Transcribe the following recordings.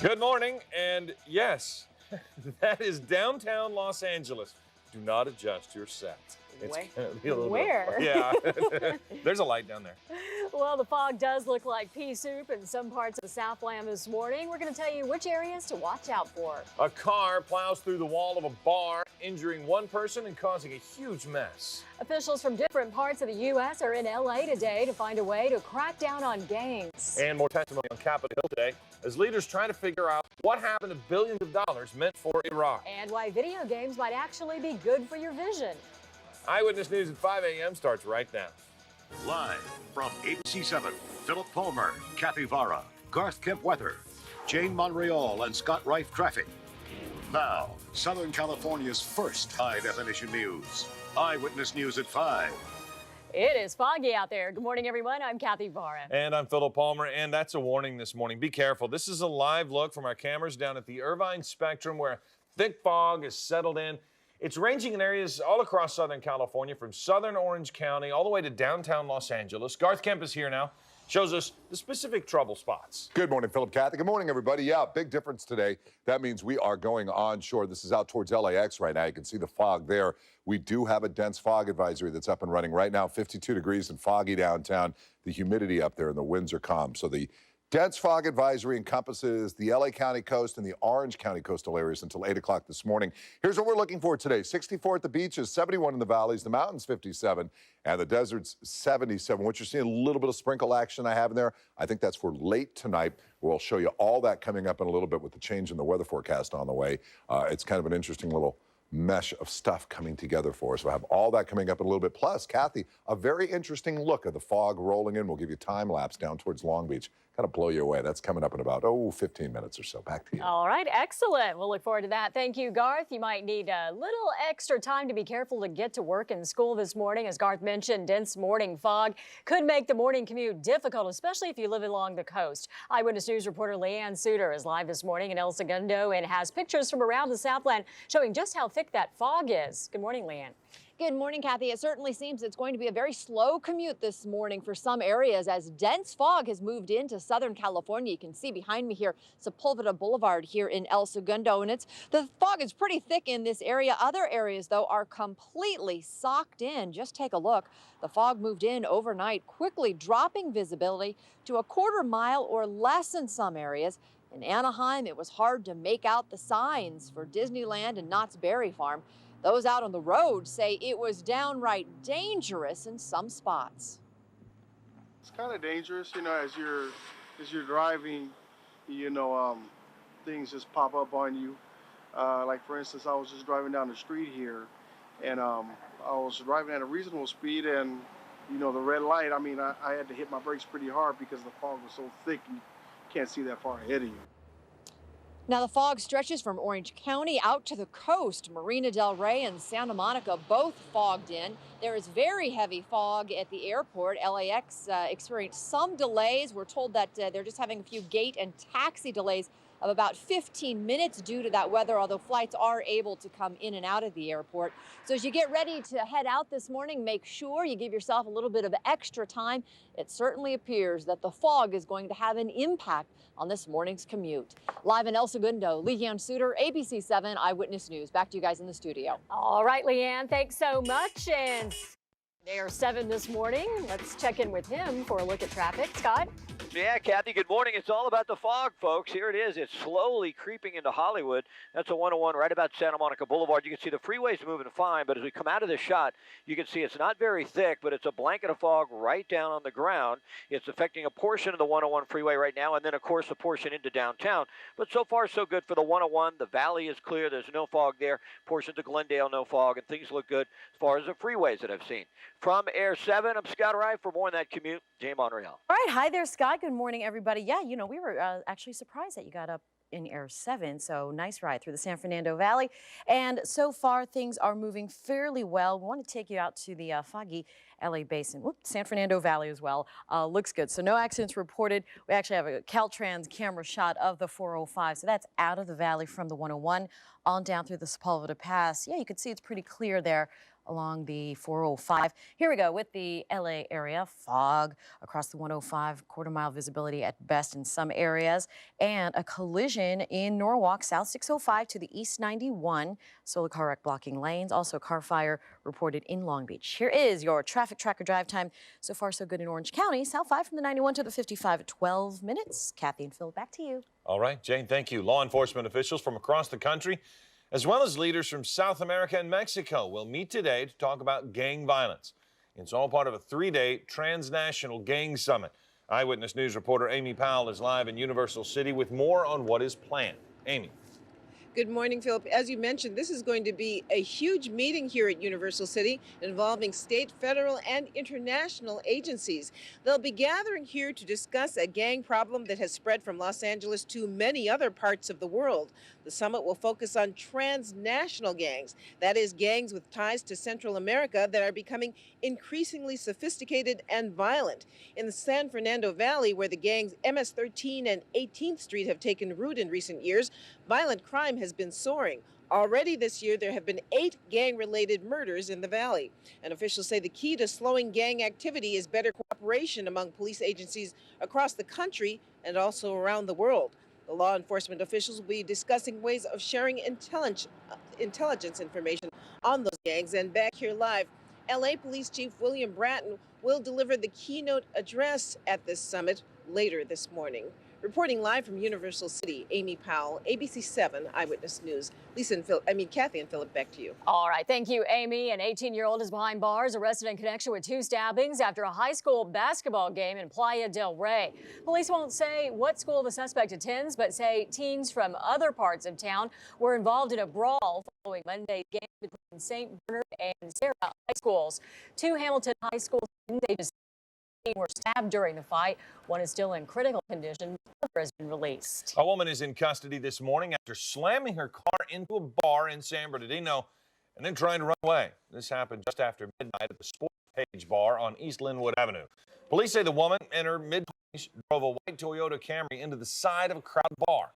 Good morning, and yes, that is downtown Los Angeles. Do not adjust your set. It's gonna be a little Where? Yeah, there's a light down there. Well, the fog does look like pea soup in some parts of the Southland this morning. We're going to tell you which areas to watch out for. A car plows through the wall of a bar, injuring one person and causing a huge mess. Officials from different parts of the U.S. are in L.A. today to find a way to crack down on gangs. And more testimony on Capitol Hill today as leaders try to figure out what happened to billions of dollars meant for Iraq. And why video games might actually be good for your vision. Eyewitness News at 5 a.m. starts right now. Live from ABC 7, Philip Palmer, Kathy Vara, Garth Kemp weather, Jane Monreal, and Scott Reif traffic. Now, Southern California's first high-definition news. Eyewitness News at 5. It is foggy out there. Good morning, everyone. I'm Kathy Vara. And I'm Philip Palmer, and that's a warning this morning. Be careful. This is a live look from our cameras down at the Irvine Spectrum where thick fog is settled in. It's ranging in areas all across Southern California, from southern Orange County all the way to downtown Los Angeles. Garth Kemp is here now, shows us the specific trouble spots. Good morning, Philip, Kathy. Good morning, everybody. Yeah, big difference today. That means we are going onshore. This is out towards LAX right now. You can see the fog there. We do have a dense fog advisory that's up and running right now, 52 degrees and foggy downtown. The humidity up there and the winds are calm. So the dense fog advisory encompasses the LA County coast and the Orange County coastal areas until 8 o'clock this morning. Here's what we're looking for today. 64 at the beaches, 71 in the valleys, the mountains 57, and the deserts 77. What you're seeing, a little bit of sprinkle action I have in there. I think that's for late tonight. We'll show you all that coming up in a little bit with the change in the weather forecast on the way. It's kind of an interesting little mesh of stuff coming together for us. We'll have all that coming up in a little bit. Plus, Kathy, a very interesting look at the fog rolling in. We'll give you time lapse down towards Long Beach. Kind of blow you away. That's coming up in about, 15 minutes or so. Back to you. All right, excellent. We'll look forward to that. Thank you, Garth. You might need a little extra time to be careful to get to work and school this morning. As Garth mentioned, dense morning fog could make the morning commute difficult, especially if you live along the coast. Eyewitness News reporter Leanne Suter is live this morning in El Segundo and has pictures from around the Southland showing just how thick that fog is. Good morning, Leanne. Good morning, Kathy. It certainly seems it's going to be a very slow commute this morning for some areas as dense fog has moved into Southern California. You can see behind me here Sepulveda Boulevard here in El Segundo, and the fog is pretty thick in this area. Other areas, though, are completely socked in. Just take a look. The fog moved in overnight, quickly dropping visibility to a quarter mile or less in some areas. In Anaheim, it was hard to make out the signs for Disneyland and Knott's Berry Farm. Those out on the road say it was downright dangerous in some spots. It's kind of dangerous, as you're driving, things just pop up on you. Like for instance, I was just driving down the street here, and I was driving at a reasonable speed, and the red light. I had to hit my brakes pretty hard because the fog was so thick you can't see that far ahead of you. Now, the fog stretches from Orange County out to the coast. Marina del Rey and Santa Monica both fogged in. There is very heavy fog at the airport. LAX experienced some delays. We're told that they're just having a few gate and taxi delays of about 15 minutes due to that weather, although flights are able to come in and out of the airport. So as you get ready to head out this morning, make sure you give yourself a little bit of extra time. It certainly appears that the fog is going to have an impact on this morning's commute. Live in El Segundo, Leanne Suter, ABC 7 Eyewitness News. Back to you guys in the studio. All right, Leanne, thanks so much. And Air 7 this morning. Let's check in with him for a look at traffic. Scott? Yeah, Kathy, good morning. It's all about the fog, folks. Here it is. It's slowly creeping into Hollywood. That's a 101 right about Santa Monica Boulevard. You can see the freeways moving fine, but as we come out of this shot, you can see it's not very thick, but it's a blanket of fog right down on the ground. It's affecting a portion of the 101 freeway right now, and then, of course, a portion into downtown. But so far, so good for the 101. The valley is clear. There's no fog there. Portions of Glendale, no fog, and things look good as far as the freeways that I've seen. From Air 7, I'm Scott Reif. For more on that commute, Jay Monreal. All right. Hi there, Scott. Good morning, everybody. Yeah, we were actually surprised that you got up in Air 7, so nice ride through the San Fernando Valley. And so far, things are moving fairly well. We want to take you out to the foggy LA Basin. Whoop, San Fernando Valley as well. Looks good. So no accidents reported. We actually have a Caltrans camera shot of the 405. So that's out of the valley from the 101 on down through the Sepulveda Pass. Yeah, you can see it's pretty clear there along the 405. Here we go with the LA area. Fog across the 105, quarter-mile visibility at best in some areas. And a collision in Norwalk, South 605 to the East 91. Solar car wreck blocking lanes. Also, car fire reported in Long Beach. Here is your traffic tracker drive time. So far, so good in Orange County. South 5 from the 91 to the 55 at 12 minutes. Kathy and Phil, back to you. All right, Jane, thank you. Law enforcement officials from across the country, as well as leaders from South America and Mexico, will meet today to talk about gang violence. It's all part of a 3-day transnational gang summit. Eyewitness News reporter Amy Powell is live in Universal City with more on what is planned. Amy. Good morning, Philip. As you mentioned, this is going to be a huge meeting here at Universal City involving state, federal, and international agencies. They'll be gathering here to discuss a gang problem that has spread from Los Angeles to many other parts of the world. The summit will focus on transnational gangs, that is, gangs with ties to Central America that are becoming increasingly sophisticated and violent. In the San Fernando Valley, where the gangs MS-13 and 18th Street have taken root in recent years, violent crime has been soaring. Already this year, there have been 8 gang-related murders in the valley. And officials say the key to slowing gang activity is better cooperation among police agencies across the country and also around the world. The law enforcement officials will be discussing ways of sharing intelligence information on those gangs. And back here live, LA Police Chief William Bratton will deliver the keynote address at this summit later this morning. Reporting live from Universal City, Amy Powell, ABC 7 Eyewitness News. Kathy and Philip, back to you. All right, thank you, Amy. An 18-year-old is behind bars, arrested in connection with 2 stabbings after a high school basketball game in Playa del Rey. Police won't say what school the suspect attends, but say teens from other parts of town were involved in a brawl following Monday's game between St. Bernard and Sarah high schools. 2 Hamilton high school students ages 16 were stabbed during the fight. One is still in critical condition. The other has been released. A woman is in custody this morning after slamming her car into a bar in San Bernardino and then trying to run away. This happened just after midnight at the Sports Page Bar on East Linwood Avenue. Police say the woman in her mid-20s drove a white Toyota Camry into the side of a crowded bar.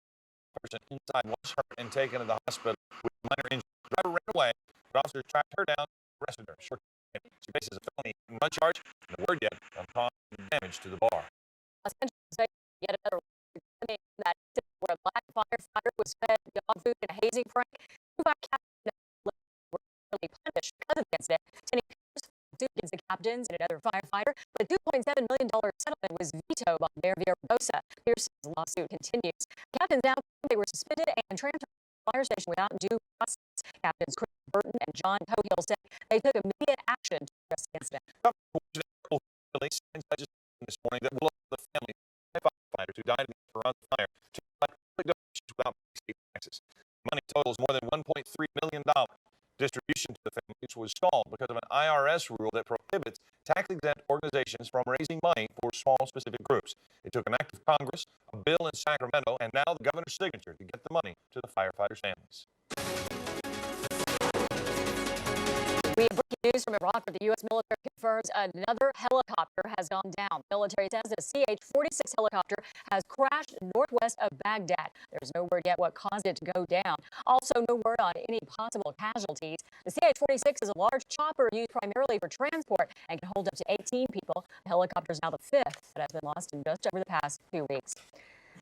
The person inside was hurt and taken to the hospital with minor injuries. The driver ran away, but officers tracked her down and arrested her. She faces a felony run charge and a word yet on causing damage to the bar. Yet another that where a black firefighter was fed dog food in a hazing prank. 2 captains were really punished because of the incident. 10 sued against the captains and another firefighter, but a $2.7 million settlement was vetoed by Mayor Villaraigosa. Pearson's lawsuit continues. Captains now they were suspended and transferred to the fire station without due process. Captains Chris Burton and John Cohill said they took immediate action to address the incident. This morning that will allow the family of firefighters who died around the fire to collect public donations without state taxes. Money totals more than $1.3 million. Distribution to the families was stalled because of an IRS rule that prohibits tax-exempt organizations from raising money for small specific groups. It took an act of Congress, a bill in Sacramento, and now the governor's signature to get the money to the firefighters' families. We have breaking news from Iraq where the U.S. military confirms another helicopter has gone down. The military says that a CH-46 helicopter has crashed northwest of Baghdad. There's no word yet what caused it to go down. Also, no word on any possible casualties. The CH-46 is a large chopper used primarily for transport and can hold up to 18 people. The helicopter is now the 5th that has been lost in just over the past 2 weeks.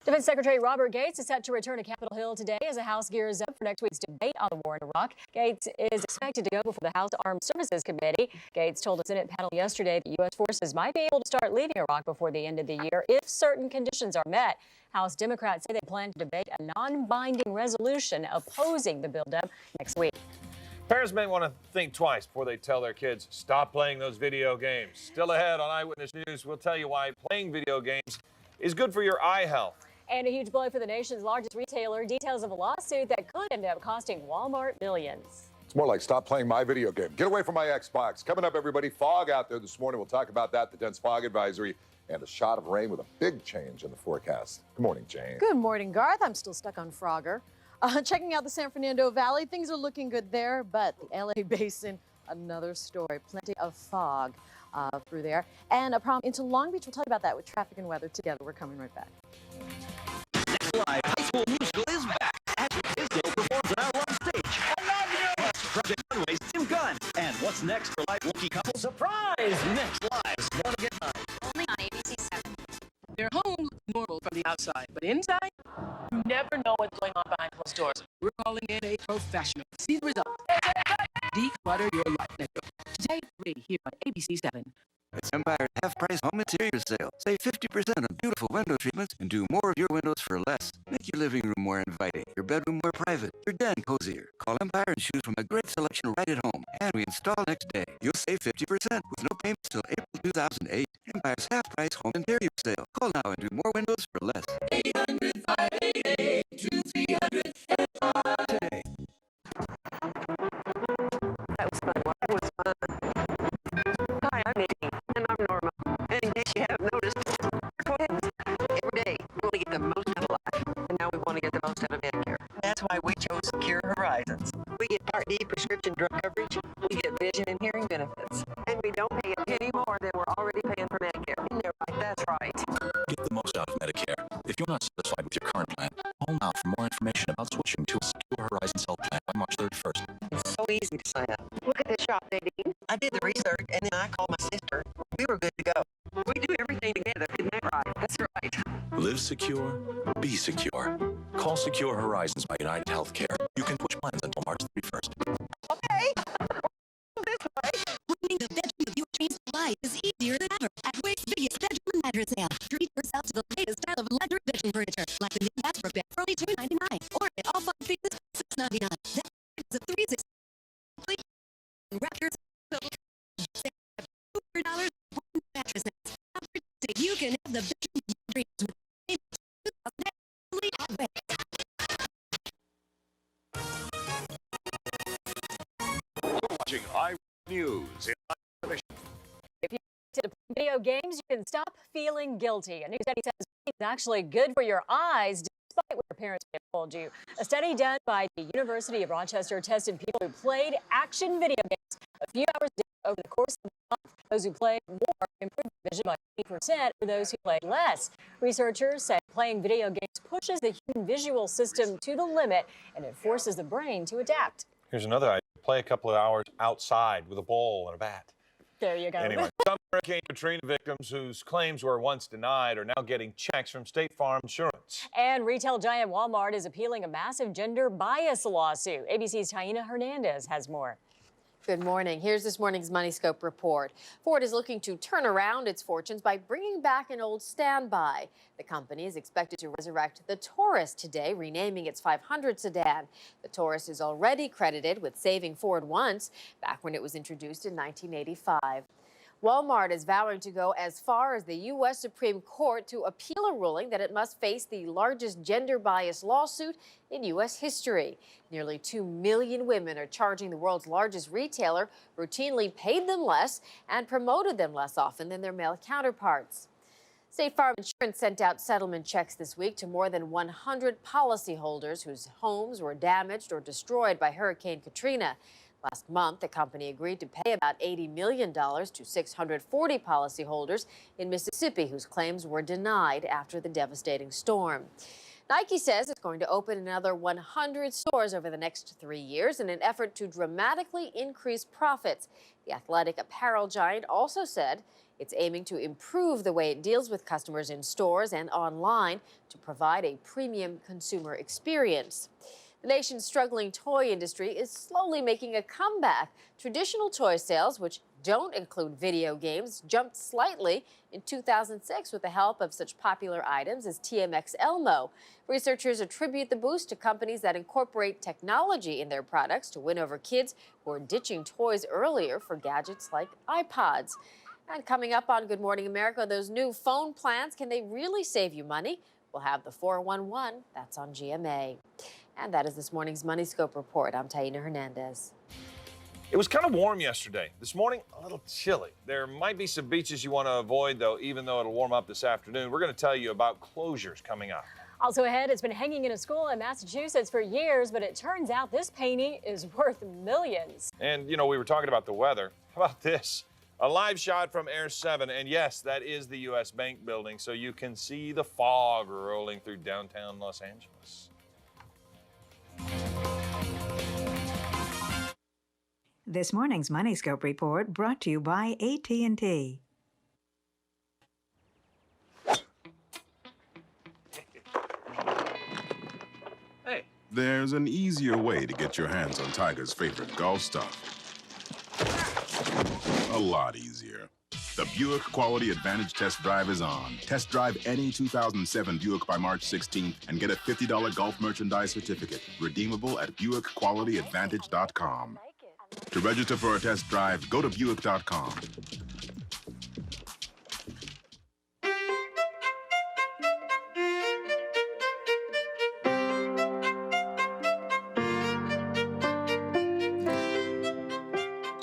Defense Secretary Robert Gates is set to return to Capitol Hill today as the House gears up for next week's debate on the war in Iraq. Gates is expected to go before the House Armed Services Committee. Gates told a Senate panel yesterday that U.S. forces might be able to start leaving Iraq before the end of the year if certain conditions are met. House Democrats say they plan to debate a non-binding resolution opposing the buildup next week. Parents may want to think twice before they tell their kids, stop playing those video games. Still ahead on Eyewitness News, we'll tell you why playing video games is good for your eye health. And a huge blow for the nation's largest retailer. Details of a lawsuit that could end up costing Walmart billions. It's more like stop playing my video game. Get away from my Xbox. Coming up, everybody, fog out there this morning. We'll talk about that, the dense fog advisory, and a shot of rain with a big change in the forecast. Good morning, Jane. Good morning, Garth. I'm still stuck on Frogger. Checking out the San Fernando Valley, things are looking good there, but the LA Basin, another story. Plenty of fog through there. And a problem into Long Beach. We'll talk about that with traffic and weather together. We're coming right back. Live high school musical is back as Israel performs an hour on stage. I love you! Plus, Project Runway's Tim Gunn. And what's What's next for live wonky couple? Surprise! Next live's Wanna Get Mine. Only on ABC 7. Their home looks normal from the outside, but inside, you never know what's going on behind closed doors. We're calling in a professional. See the results. Declutter your life. Today at 3 here on ABC 7. It's Empire's half-price home interior sale. Save 50% on beautiful window treatments and do more of your windows for less. Make your living room more inviting, your bedroom more private, your den cozier. Call Empire and choose from a great selection right at home. And we install next day. You'll save 50% with no payments till April 2008. Empire's half-price home interior sale. Call now and do more windows for less. 800-588-2300 today. That was fun. That was fun. Hi, I'm Amy, and I'm Norma. And in case you haven't noticed, we're twins. Every day, we want to get the most out of life, and now we want to get the most out of Medicare. That's why we chose Secure Horizons. We get Part D prescription drug coverage, we get vision and hearing benefits, and we don't pay a penny more than we're already paying for Medicare. And they're right, that's right. Get the most out of Medicare. If you're not satisfied with your current plan, call now for more information about switching to a Secure Horizons health plan by March 31st. It's so easy to sign up. Look at this shop, Nadine. I did the research, and then I called my sister. We were good to go. We do everything together, isn't that right? That's right. Live secure, be secure. Call Secure Horizons by United Healthcare. You can switch plans until March 31st. Okay. This way. Winning the bedroom of your dreams to life is easier than ever at Wade's biggest bedroom and mattress sale. Treat yourself to the latest style of leather bedroom furniture, like the new Casper bed for only $2.99, or get all 5 pieces for $6.99. That's a $3.60. Wrap yourself $200 mattress sets. You can have the bedroom of your dreams with Watching Eyewitness in If you to play video games, you can stop feeling guilty. A new study says it's actually good for your eyes, despite what your parents may have told you. A study done by the University of Rochester tested people who played action video games a few hours a day over the course of the month. Those who played more improved vision by 80% for those who played less. Researchers say playing video games pushes the human visual system to the limit, and it forces the brain to adapt. Here's another idea. Play a couple of hours outside with a ball and a bat. There you go. Anyway, some Hurricane Katrina victims whose claims were once denied are now getting checks from State Farm Insurance. And retail giant Walmart is appealing a massive gender bias lawsuit. ABC's Taina Hernandez has more. Good morning. Here's this morning's Money Scope report. Ford is looking to turn around its fortunes by bringing back an old standby. The company is expected to resurrect the Taurus today, renaming its 500 sedan. The Taurus is already credited with saving Ford once, back when it was introduced in 1985. Walmart is vowing to go as far as the U.S. Supreme Court to appeal a ruling that it must face the largest gender bias lawsuit in U.S. history. Nearly 2 million women are charging the world's largest retailer routinely paid them less and promoted them less often than their male counterparts. State Farm Insurance sent out settlement checks this week to more than 100 policyholders whose homes were damaged or destroyed by Hurricane Katrina. Last month, the company agreed to pay about $80 million to 640 policyholders in Mississippi whose claims were denied after the devastating storm. Nike says it's going to open another 100 stores over the next 3 years in an effort to dramatically increase profits. The athletic apparel giant also said it's aiming to improve the way it deals with customers in stores and online to provide a premium consumer experience. The nation's struggling toy industry is slowly making a comeback. Traditional toy sales, which don't include video games, jumped slightly in 2006 with the help of such popular items as TMX Elmo. Researchers attribute the boost to companies that incorporate technology in their products to win over kids who are ditching toys earlier for gadgets like iPods. And coming up on Good Morning America, those new phone plans, can they really save you money? We'll have the 411, that's on GMA. And that is this morning's Money Scope report. I'm Taina Hernandez. It was kind of warm yesterday. This morning, a little chilly. There might be some beaches you want to avoid, though, even though it'll warm up this afternoon. We're going to tell you about closures coming up. Also ahead, it's been hanging in a school in Massachusetts for years, but it turns out this painting is worth millions. And, you know, we were talking about the weather. How about this? A live shot from Air 7, and yes, that is the U.S. Bank building, so you can see the fog rolling through downtown Los Angeles. This morning's Money Scope report brought to you by AT&T. Hey. There's an easier way to get your hands on Tiger's favorite golf stuff. A lot easier. The Buick Quality Advantage Test Drive is on. Test drive any 2007 Buick by March 16th and get a $50 golf merchandise certificate, redeemable at BuickQualityAdvantage.com. To register for a test drive, go to Buick.com.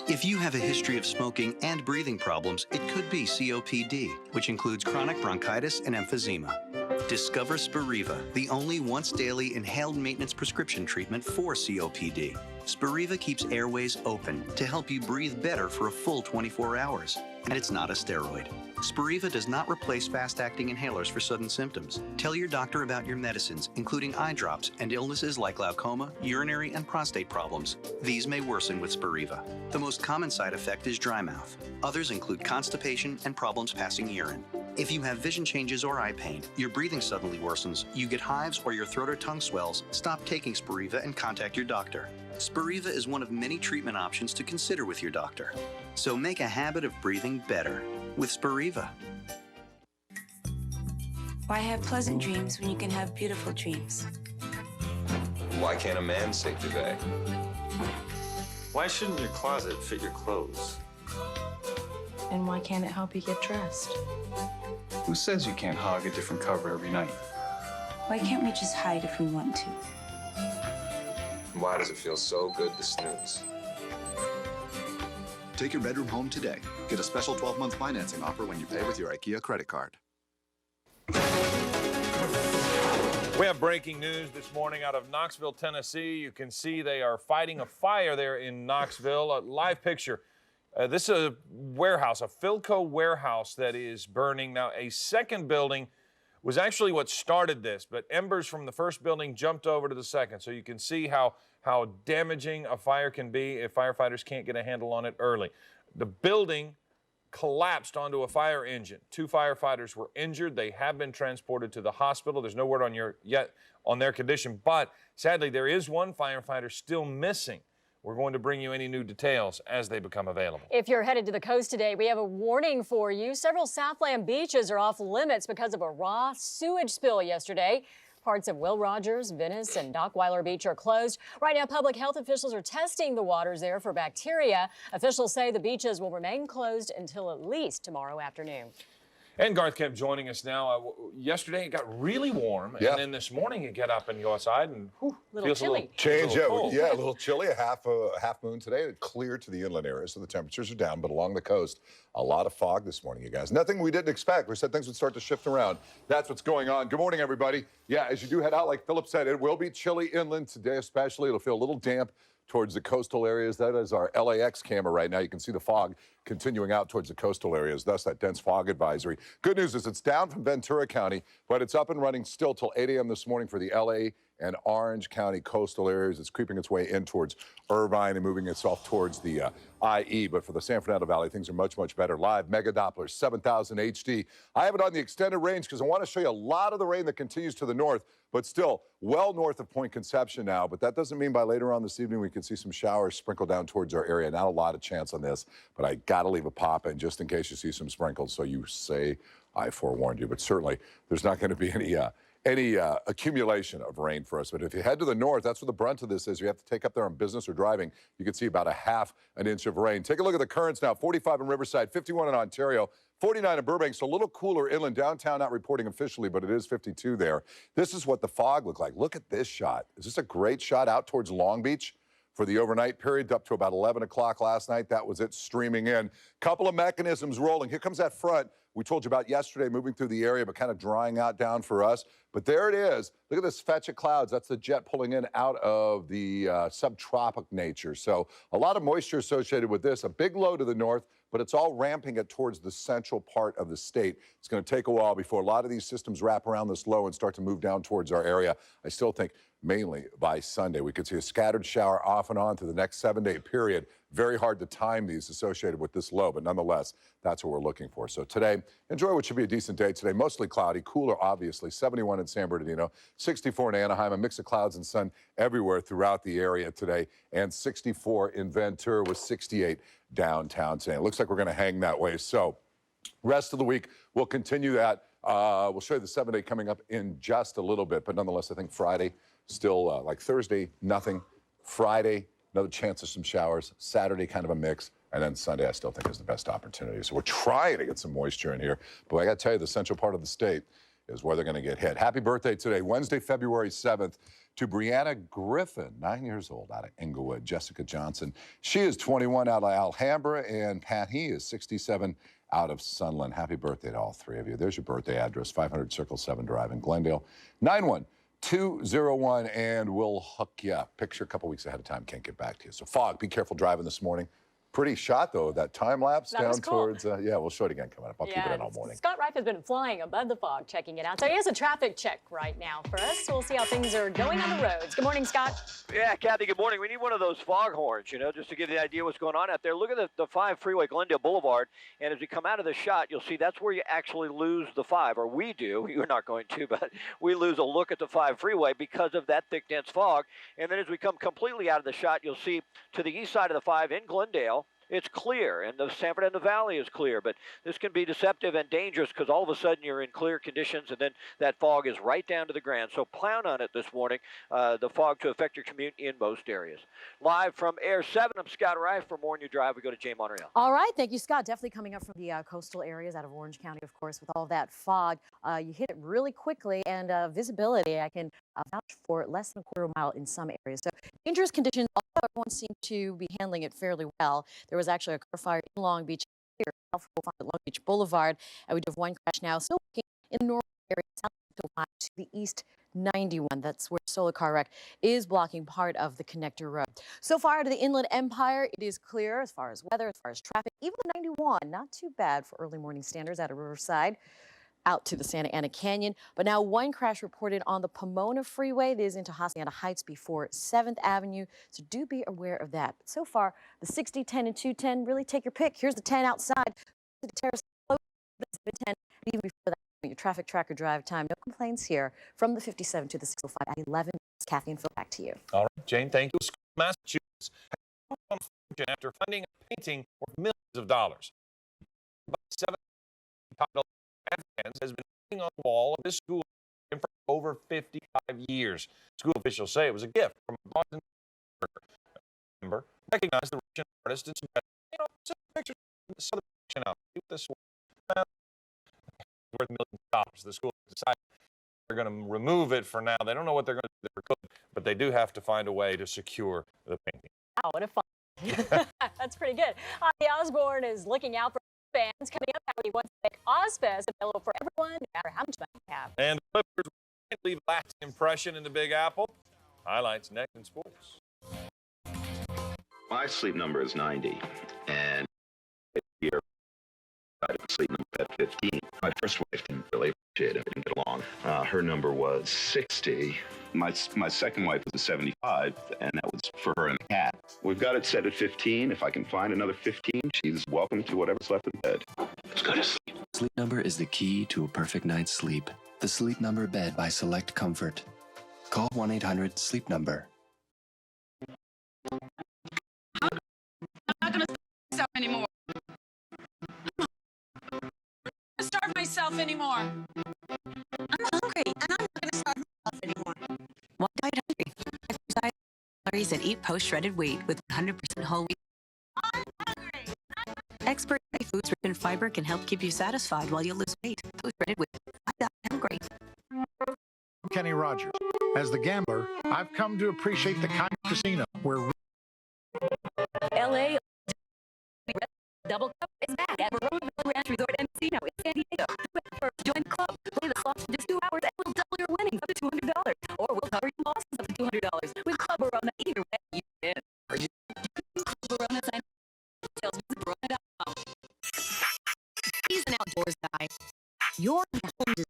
If you have a history of smoking and breathing problems, it could be COPD, which includes chronic bronchitis and emphysema. Discover Spiriva, the only once-daily inhaled maintenance prescription treatment for COPD. Spiriva keeps airways open to help you breathe better for a full 24 hours. And it's not a steroid. Spiriva does not replace fast-acting inhalers for sudden symptoms. Tell your doctor about your medicines, including eye drops and illnesses like glaucoma, urinary, and prostate problems. These may worsen with Spiriva. The most common side effect is dry mouth. Others include constipation and problems passing urine. If you have vision changes or eye pain, your breathing suddenly worsens, you get hives, or your throat or tongue swells, stop taking Spiriva and contact your doctor. Spiriva is one of many treatment options to consider with your doctor. So make a habit of breathing better with Spiriva. Why have pleasant dreams when you can have beautiful dreams? Why can't a man say duvet? Why shouldn't your closet fit your clothes? And why can't it help you get dressed? Who says you can't hog a different cover every night? Why can't we just hide if we want to? Why does it feel so good to snooze? Take your bedroom home today. Get a special 12-month financing offer when you pay with your IKEA credit card. We have breaking news this morning out of Knoxville, Tennessee. You can see they are fighting a fire there in Knoxville. A live picture. This is a warehouse, a Philco warehouse that is burning. Now, a second building was actually what started this, but embers from the first building jumped over to the second. So you can see how damaging a fire can be if firefighters can't get a handle on it early. The building collapsed onto a fire engine. 2 firefighters were injured. They have been transported to the hospital. There's no word yet on their condition, but sadly there is one firefighter still missing. We're going to bring you any new details as they become available. If you're headed to the coast today, we have a warning for you. Several Southland beaches are off limits because of a raw sewage spill yesterday. Parts of Will Rogers, Venice, and Dockweiler Beach are closed. Right now, public health officials are testing the waters there for bacteria. Officials say the beaches will remain closed until at least tomorrow afternoon. And Garth kept joining us now. Yesterday it got really warm, and then this morning you get up and go outside and feels chilly. A little chilly. A half moon today. It cleared to the inland areas, so the temperatures are down. But along the coast, a lot of fog this morning, you guys. Nothing we didn't expect. We said things would start to shift around. That's what's going on. Good morning, everybody. Yeah, as you do head out, like Philip said, it will be chilly inland today, especially. It'll feel a little damp towards the coastal areas. That is our LAX camera right now. You can see the fog continuing out towards the coastal areas, thus that dense fog advisory. Good news is it's down from Ventura County, but it's up and running still till 8 a.m. this morning for the LA and Orange County coastal areas. It's creeping its way in towards Irvine and moving itself towards the IE. But for the San Fernando Valley, things are much, much better. Live Mega Doppler, 7,000 HD. I have it on the extended range because I want to show you a lot of the rain that continues to the north, but still well north of Point Conception now. But that doesn't mean by later on this evening we can see some showers sprinkle down towards our area. Not a lot of chance on this, but I got to leave a pop in just in case you see some sprinkles. So you say I forewarned you, but certainly there's not going to be any accumulation of rain for us. But if you head to the north, that's where the brunt of this is. You have to take up there on business or driving. You can see about a half an inch of rain. Take a look at the currents now. 45 in Riverside, 51 in Ontario, 49 in Burbank, so a little cooler inland. Downtown not reporting officially, but it is 52 there. This is what the fog looked like. Look at this shot. Is this a great shot out towards Long Beach? For the overnight period, up to about 11 o'clock last night. That was it streaming in. Couple of mechanisms rolling. Here comes that front we told you about yesterday, moving through the area, but kind of drying out down for us. But there it is. Look at this fetch of clouds. That's the jet pulling in out of the subtropic nature. So a lot of moisture associated with this. A big low to the north, but it's all ramping it towards the central part of the state. It's going to take a while before a lot of these systems wrap around this low and start to move down towards our area. I still think mainly by Sunday. We could see a scattered shower off and on through the next 7-day period. Very hard to time these associated with this low, but nonetheless, that's what we're looking for. So today, enjoy what should be a decent day today. Mostly cloudy, cooler, obviously. 71 in San Bernardino, 64 in Anaheim, a mix of clouds and sun everywhere throughout the area today, and 64 in Ventura with 68 downtown today. It looks like we're going to hang that way. So rest of the week, we'll continue that. We'll show you the 7-day coming up in just a little bit, but nonetheless, I think Friday, still like Thursday, nothing. Friday, another chance of some showers. Saturday, kind of a mix. And then Sunday, I still think is the best opportunity. So we're trying to get some moisture in here. But I got to tell you, the central part of the state is where they're going to get hit. Happy birthday today, Wednesday, February 7th, to Brianna Griffin, 9 years old, out of Englewood. Jessica Johnson, she is 21, out of Alhambra. And Pat, he is 67, out of Sunland. Happy birthday to all three of you. There's your birthday address, 500 Circle 7 Drive in Glendale, 91201, and we'll hook you up. Picture a couple weeks ahead of time, can't get back to you. So fog, be careful driving this morning. Pretty shot, though, that time lapse That down was cool. towards, yeah, we'll show it again coming up. I'll keep it in all morning. Scott Reif has been flying above the fog, checking it out. So he has a traffic check right now for us. So we'll see how things are going on the roads. Good morning, Scott. Yeah, Kathy, good morning. We need one of those fog horns, you know, just to give you the idea what's going on out there. Look at the 5 freeway, Glendale Boulevard, and as you come out of the shot, you'll see that's where you actually lose the 5, or we do. You're not going to, but we lose a look at the 5 freeway because of that thick, dense fog. And then as we come completely out of the shot, you'll see to the east side of the 5 in Glendale, it's clear, and the San Fernando Valley is clear, but this can be deceptive and dangerous because all of a sudden you're in clear conditions, and then that fog is right down to the ground. So plan on it this morning, the fog to affect your commute in most areas. Live from Air 7, I'm Scott Reif. For more on your drive, we go to Jay Monreal. All right, thank you, Scott. Definitely coming up from the coastal areas out of Orange County, of course, with all that fog. You hit it really quickly, and visibility, I can vouch for less than a quarter mile in some areas. So dangerous conditions, although everyone seemed to be handling it fairly well. There was actually a car fire in Long Beach, here at Long Beach Boulevard, and we do have one crash now, still working in the north area, south to the east 91. That's where Solar Car Wreck is blocking part of the connector road. So far to the Inland Empire, it is clear as far as weather, as far as traffic. Even the 91, not too bad for early morning standards out of Riverside, out to the Santa Ana Canyon. But now one crash reported on the Pomona Freeway. That is into Hacienda Heights before 7th Avenue. So do be aware of that. But so far, the 60, 10, and 210, really take your pick. Here's the 10 outside. The terrace, 10, even before that, your traffic tracker drive time. No complaints here. From the 57 to the 605 at 11. Kathy and Phil, back to you. All right, Jane, thank you. Massachusetts after finding a painting worth millions of dollars. By 7 titled Afghans has been hanging on the wall of this school for over 55 years. School officials say it was a gift from a Boston member. Recognized the Russian artist and spread, send pictures of the Southern Russian out. See what this was. Worth millions of dollars. The school decided they're going to remove it for now. They don't know what they're going to do for good, but they do have to find a way to secure the painting. Wow, what a fun. That's pretty good. Ozzy Osbourne is looking out for fans. Coming up, how he wants to make Ozfest available for everyone, no matter how much money they have. And the Clippers can't leave a lasting impression in the Big Apple. Highlights next in sports. My sleep number is 90, and here I sleep number at 15. My first wife didn't really appreciate it, didn't get along. Her number was 60. My second wife was a 75, and that was for her and the cat. We've got it set at 15. If I can find another 15, she's welcome to whatever's left in bed. Let's go to sleep. Sleep Number is the key to a perfect night's sleep. The Sleep Number bed by Select Comfort. Call 1-800-SLEEP-NUMBER. I'm not going to starve myself anymore. I'm not going to starve myself anymore. I'm hungry, and I'm not going to starve myself anymore. Why diet hungry? Exercise calories and eat post-shredded wheat with 100% whole wheat. I'm hungry. Expert foods rich in fiber can help keep you satisfied while you lose weight. Post-shredded wheat. I diet hungry. I'm Kenny Rogers. As the gambler, I've come to appreciate the kind of casino where LA Double Cup is back at Marone Ranch Resort and Casino in San Diego. Join the club, play the slots in just 2 hours, and we'll double your winnings up to $200. Or we'll cover your losses up to $200. With Club Barona, either way, you win. Club Barona sign details visit Barona.com. He's an outdoors guy. You're a home designer,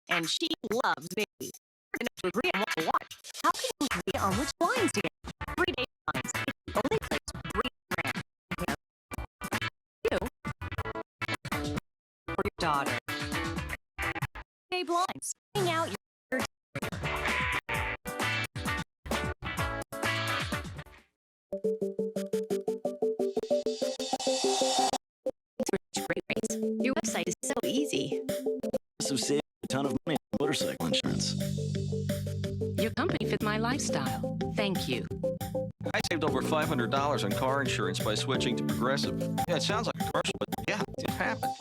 and she loves babies. We're going to agree on what to watch. How can we agree on which blinds to get? 3 Day Blinds. It's the only place Breed Brand Great rates. Your website is so easy. Save a ton of money on motorcycle insurance. Your company fits my lifestyle. Thank you. I saved over $500 on car insurance by switching to Progressive. Yeah, it sounds like a commercial, but yeah, it happened.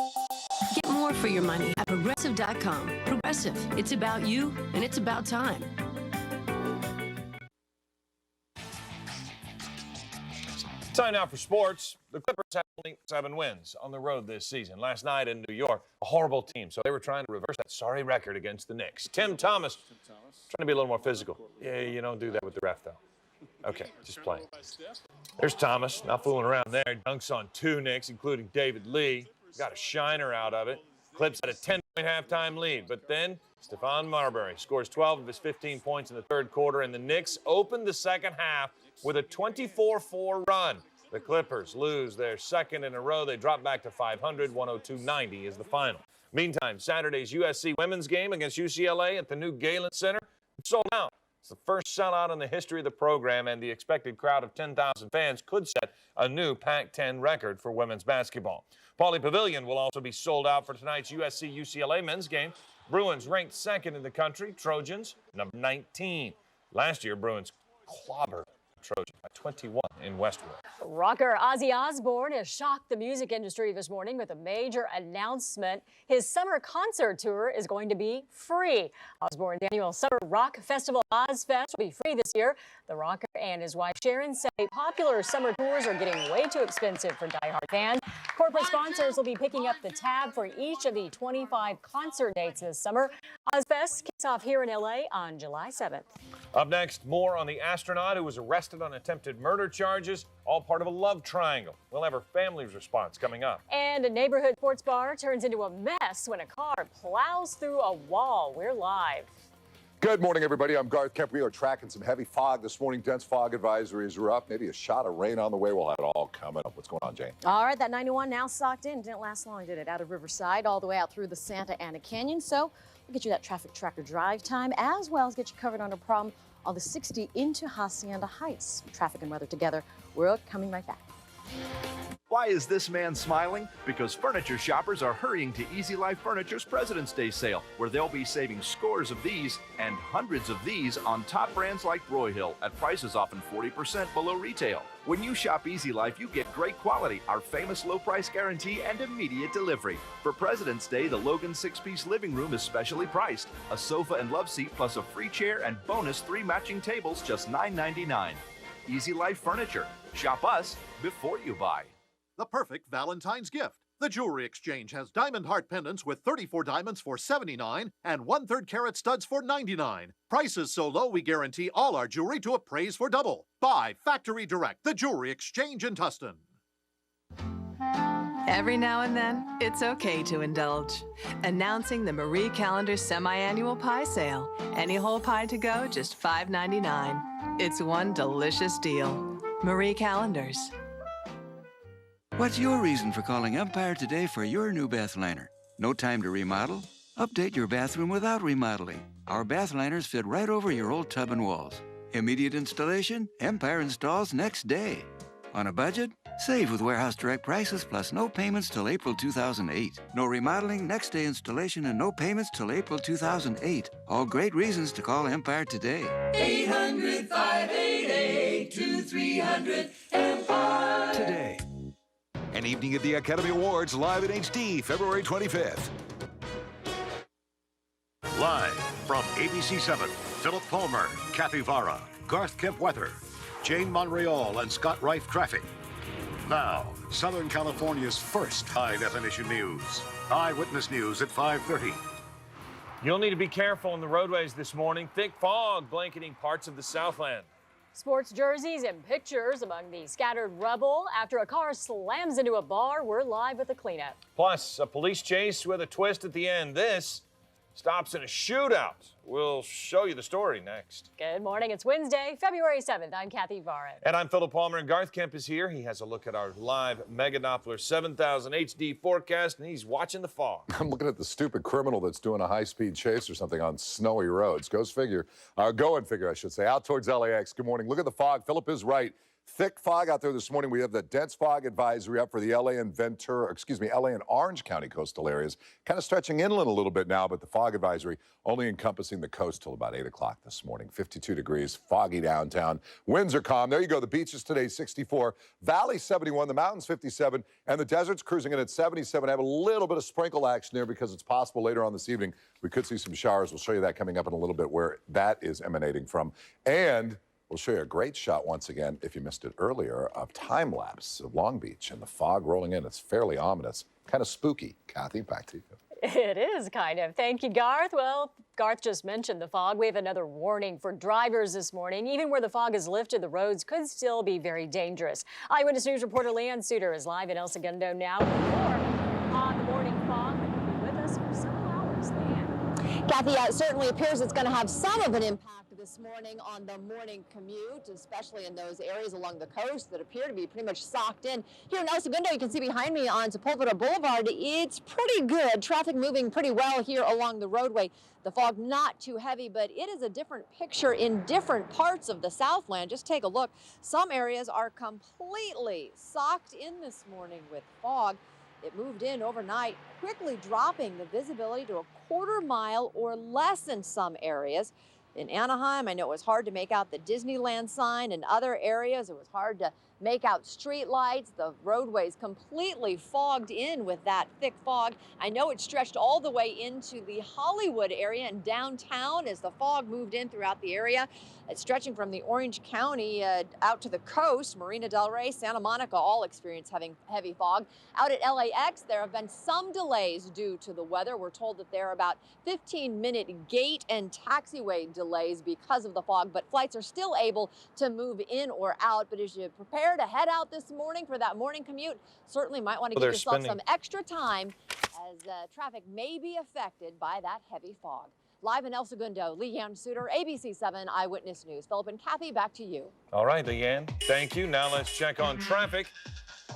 Get more for your money at Progressive.com. Progressive. It's about you, and it's about time. Time now for sports. The Clippers have only 7 wins on the road this season. Last night in New York, a horrible team, so they were trying to reverse that sorry record against the Knicks. Tim Thomas, trying to be a little more physical. Yeah, you don't do that with the ref, though. Okay, just playing. There's Thomas, not fooling around there. Dunks on 2 Knicks, including David Lee. Got a shiner out of it. Clips had a 10-point halftime lead, but then Stephon Marbury scores 12 of his 15 points in the third quarter, and the Knicks opened the second half with a 24-4 run. The Clippers lose their second in a row. They drop back to 500. 102-90 is the final. Meantime, Saturday's USC women's game against UCLA at the new Galen Center sold out. It's the first sellout in the history of the program, and the expected crowd of 10,000 fans could set a new Pac-10 record for women's basketball. Pauley Pavilion will also be sold out for tonight's USC-UCLA men's game. Bruins ranked second in the country. Trojans, number 19. Last year, Bruins clobbered Trojan by 21 in Westwood. Rocker Ozzy Osbourne has shocked the music industry this morning with a major announcement. His summer concert tour is going to be free. Osbourne's annual summer rock festival Ozfest will be free this year. The rocker and his wife Sharon say popular summer tours are getting way too expensive for diehard fans. Corporate sponsors will be picking up the tab for each of the 25 concert dates this summer. Ozfest kicks off here in LA on July 7th. Up next, more on the astronaut who was arrested on attempted murder charges, all part of a love triangle. We'll have her family's response coming up. And a neighborhood sports bar turns into a mess when a car plows through a wall. We're live. Good morning, everybody. I'm Garth Kemp. We are tracking some heavy fog this morning. Dense fog advisories are up. Maybe a shot of rain on the way. We'll have it all coming up. What's going on, Jane? All right, that 91 now socked in. Didn't last long, did it? Out of Riverside all the way out through the Santa Ana Canyon. So we'll get you that traffic tracker drive time, as well as get you covered on a problem on the 60 into Hacienda Heights. Traffic and weather together. We're coming right back. Why is this man smiling? Because furniture shoppers are hurrying to Easy Life Furniture's President's Day sale, where they'll be saving scores of these and hundreds of these on top brands like Broyhill at prices often 40% below retail. When you shop Easy Life, you get great quality, our famous low price guarantee, and immediate delivery. For President's Day, the Logan 6-piece living room is specially priced. A sofa and love seat plus a free chair and bonus 3 matching tables, just $9.99. Easy Life Furniture. Shop us before you buy. The perfect Valentine's gift. The Jewelry Exchange has diamond heart pendants with 34 diamonds for $79 and 1/3 carat studs for $99. Prices so low we guarantee all our jewelry to appraise for double. Buy Factory Direct, the Jewelry Exchange in Tustin. Every now and then, it's okay to indulge. Announcing the Marie Callender's semi-annual pie sale. Any whole pie to go, just $5.99. It's one delicious deal. Marie Callender's. What's your reason for calling Empire today for your new bath liner? No time to remodel? Update your bathroom without remodeling. Our bath liners fit right over your old tub and walls. Immediate installation? Empire installs next day. On a budget? Save with Warehouse Direct prices plus no payments till April 2008. No remodeling, next day installation, and no payments till April 2008. All great reasons to call Empire today. 800-588-2300 Empire. Today. An evening at the Academy Awards live in HD, February 25th. Live from ABC 7, Philip Palmer, Kathy Vara, Garth Kemp Weather, Jane Monreal, and Scott Reif Traffic. Now, Southern California's first high-definition news. Eyewitness News at 5:30. You'll need to be careful on the roadways this morning. Thick fog blanketing parts of the Southland. Sports jerseys and pictures among the scattered rubble after a car slams into a bar. We're live with a cleanup. Plus, a police chase with a twist at the end. This stops in a shootout. We'll show you the story next. Good morning. It's Wednesday, February 7th. I'm Kathy Vara. And I'm Philip Palmer, and Garth Kemp is here. He has a look at our live Mega Doppler 7000 HD forecast, and he's watching the fog. I'm looking at the stupid criminal that's doing a high-speed chase or something on snowy roads. Go and figure, I should say. Out towards LAX. Good morning. Look at the fog. Philip is right. Thick fog out there this morning. We have the dense fog advisory up for the LA and Orange County coastal areas. Kind of stretching inland a little bit now, but the fog advisory only encompassing the coast till about 8 o'clock this morning. 52 degrees, foggy downtown. Winds are calm. There you go. The beaches today, 64. Valley, 71. The mountains, 57. And the desert's cruising in at 77. I have a little bit of sprinkle action there because it's possible later on this evening we could see some showers. We'll show you that coming up in a little bit where that is emanating from. And we'll show you a great shot once again, if you missed it earlier, of time-lapse of Long Beach and the fog rolling in. It's fairly ominous, kind of spooky. Kathy, back to you. It is kind of. Thank you, Garth. Well, Garth just mentioned the fog. We have another warning for drivers this morning. Even where the fog is lifted, the roads could still be very dangerous. Eyewitness News reporter Leanne Suter is live in El Segundo now with more on the morning fog. Be with us for several hours. Leanne. Kathy, it certainly appears it's going to have some of an impact this morning on the morning commute, especially in those areas along the coast that appear to be pretty much socked in. Here in El Segundo, you can see behind me on Sepulveda Boulevard, it's pretty good. Traffic moving pretty well here along the roadway. The fog not too heavy, but it is a different picture in different parts of the Southland. Just take a look. Some areas are completely socked in this morning with fog. It moved in overnight, quickly dropping the visibility to a quarter mile or less in some areas. In Anaheim, I know it was hard to make out the Disneyland sign. In other areas, it was hard to make out street lights. The roadways completely fogged in with that thick fog. I know it stretched all the way into the Hollywood area and downtown as the fog moved in throughout the area. It's stretching from the Orange County out to the coast. Marina del Rey, Santa Monica all experience having heavy fog. Out at LAX, there have been some delays due to the weather. We're told that there are about 15-minute gate and taxiway delays because of the fog, but flights are still able to move in or out. But as you prepare to head out this morning for that morning commute, certainly might want to give yourself some extra time as traffic may be affected by that heavy fog. Live in El Segundo, Leanne Suter, ABC 7 Eyewitness News. Philip and Kathy, back to you. All right, Leanne, thank you. Now let's check on traffic.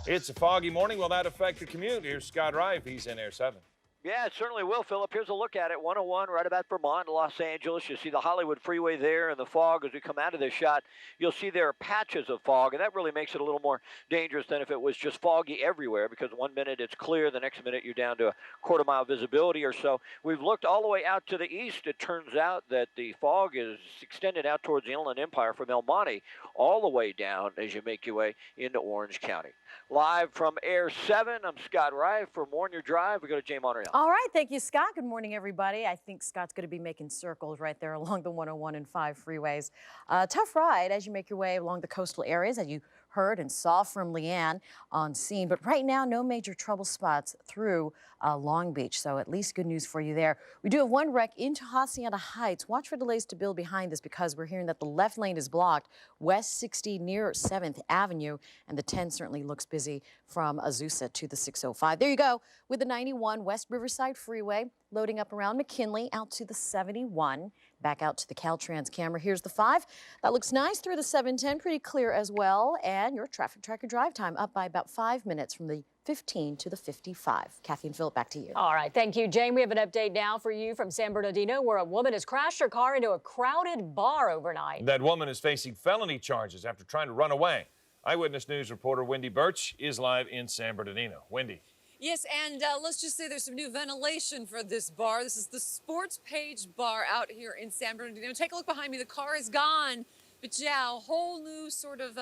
It's a foggy morning. Will that affect the commute? Here's Scott Rife. He's in Air 7. Yeah, it certainly will, Philip. Here's a look at it. 101 right about Vermont, Los Angeles. You see the Hollywood freeway there and the fog as we come out of this shot. You'll see there are patches of fog, and that really makes it a little more dangerous than if it was just foggy everywhere, because 1 minute it's clear, the next minute you're down to a quarter-mile visibility or so. We've looked all the way out to the east. It turns out that the fog is extended out towards the Inland Empire from El Monte all the way down as you make your way into Orange County. Live from Air 7, I'm Scott Rife. For More on Your Drive, we go to Jay Monreal. All right, thank you, Scott. Good morning, everybody. I think Scott's going to be making circles right there along the 101 and 5 freeways. Tough ride as you make your way along the coastal areas, as you heard and saw from Leanne on scene. But right now, no major trouble spots through Long Beach, so at least good news for you there. We do have one wreck into Hacienda Heights. Watch for delays to build behind this because we're hearing that the left lane is blocked, West 60 near 7th Avenue, and the 10 certainly looks busy from Azusa to the 605. There you go with the 91 West Riverside Freeway, loading up around McKinley out to the 71, back out to the Caltrans camera. Here's the 5. That looks nice through the 710, pretty clear as well. And your traffic tracker drive time up by about 5 minutes from the 15 to the 55. Kathy and Philip, back to you. All right, thank you, Jane. We have an update now for you from San Bernardino, where a woman has crashed her car into a crowded bar overnight. That woman is facing felony charges after trying to run away. Eyewitness News reporter Wendy Birch is live in San Bernardino. Wendy. Yes, and let's just say there's some new ventilation for this bar. This is the Sports Page Bar out here in San Bernardino. Take a look behind me. The car is gone, but yeah, a whole new sort of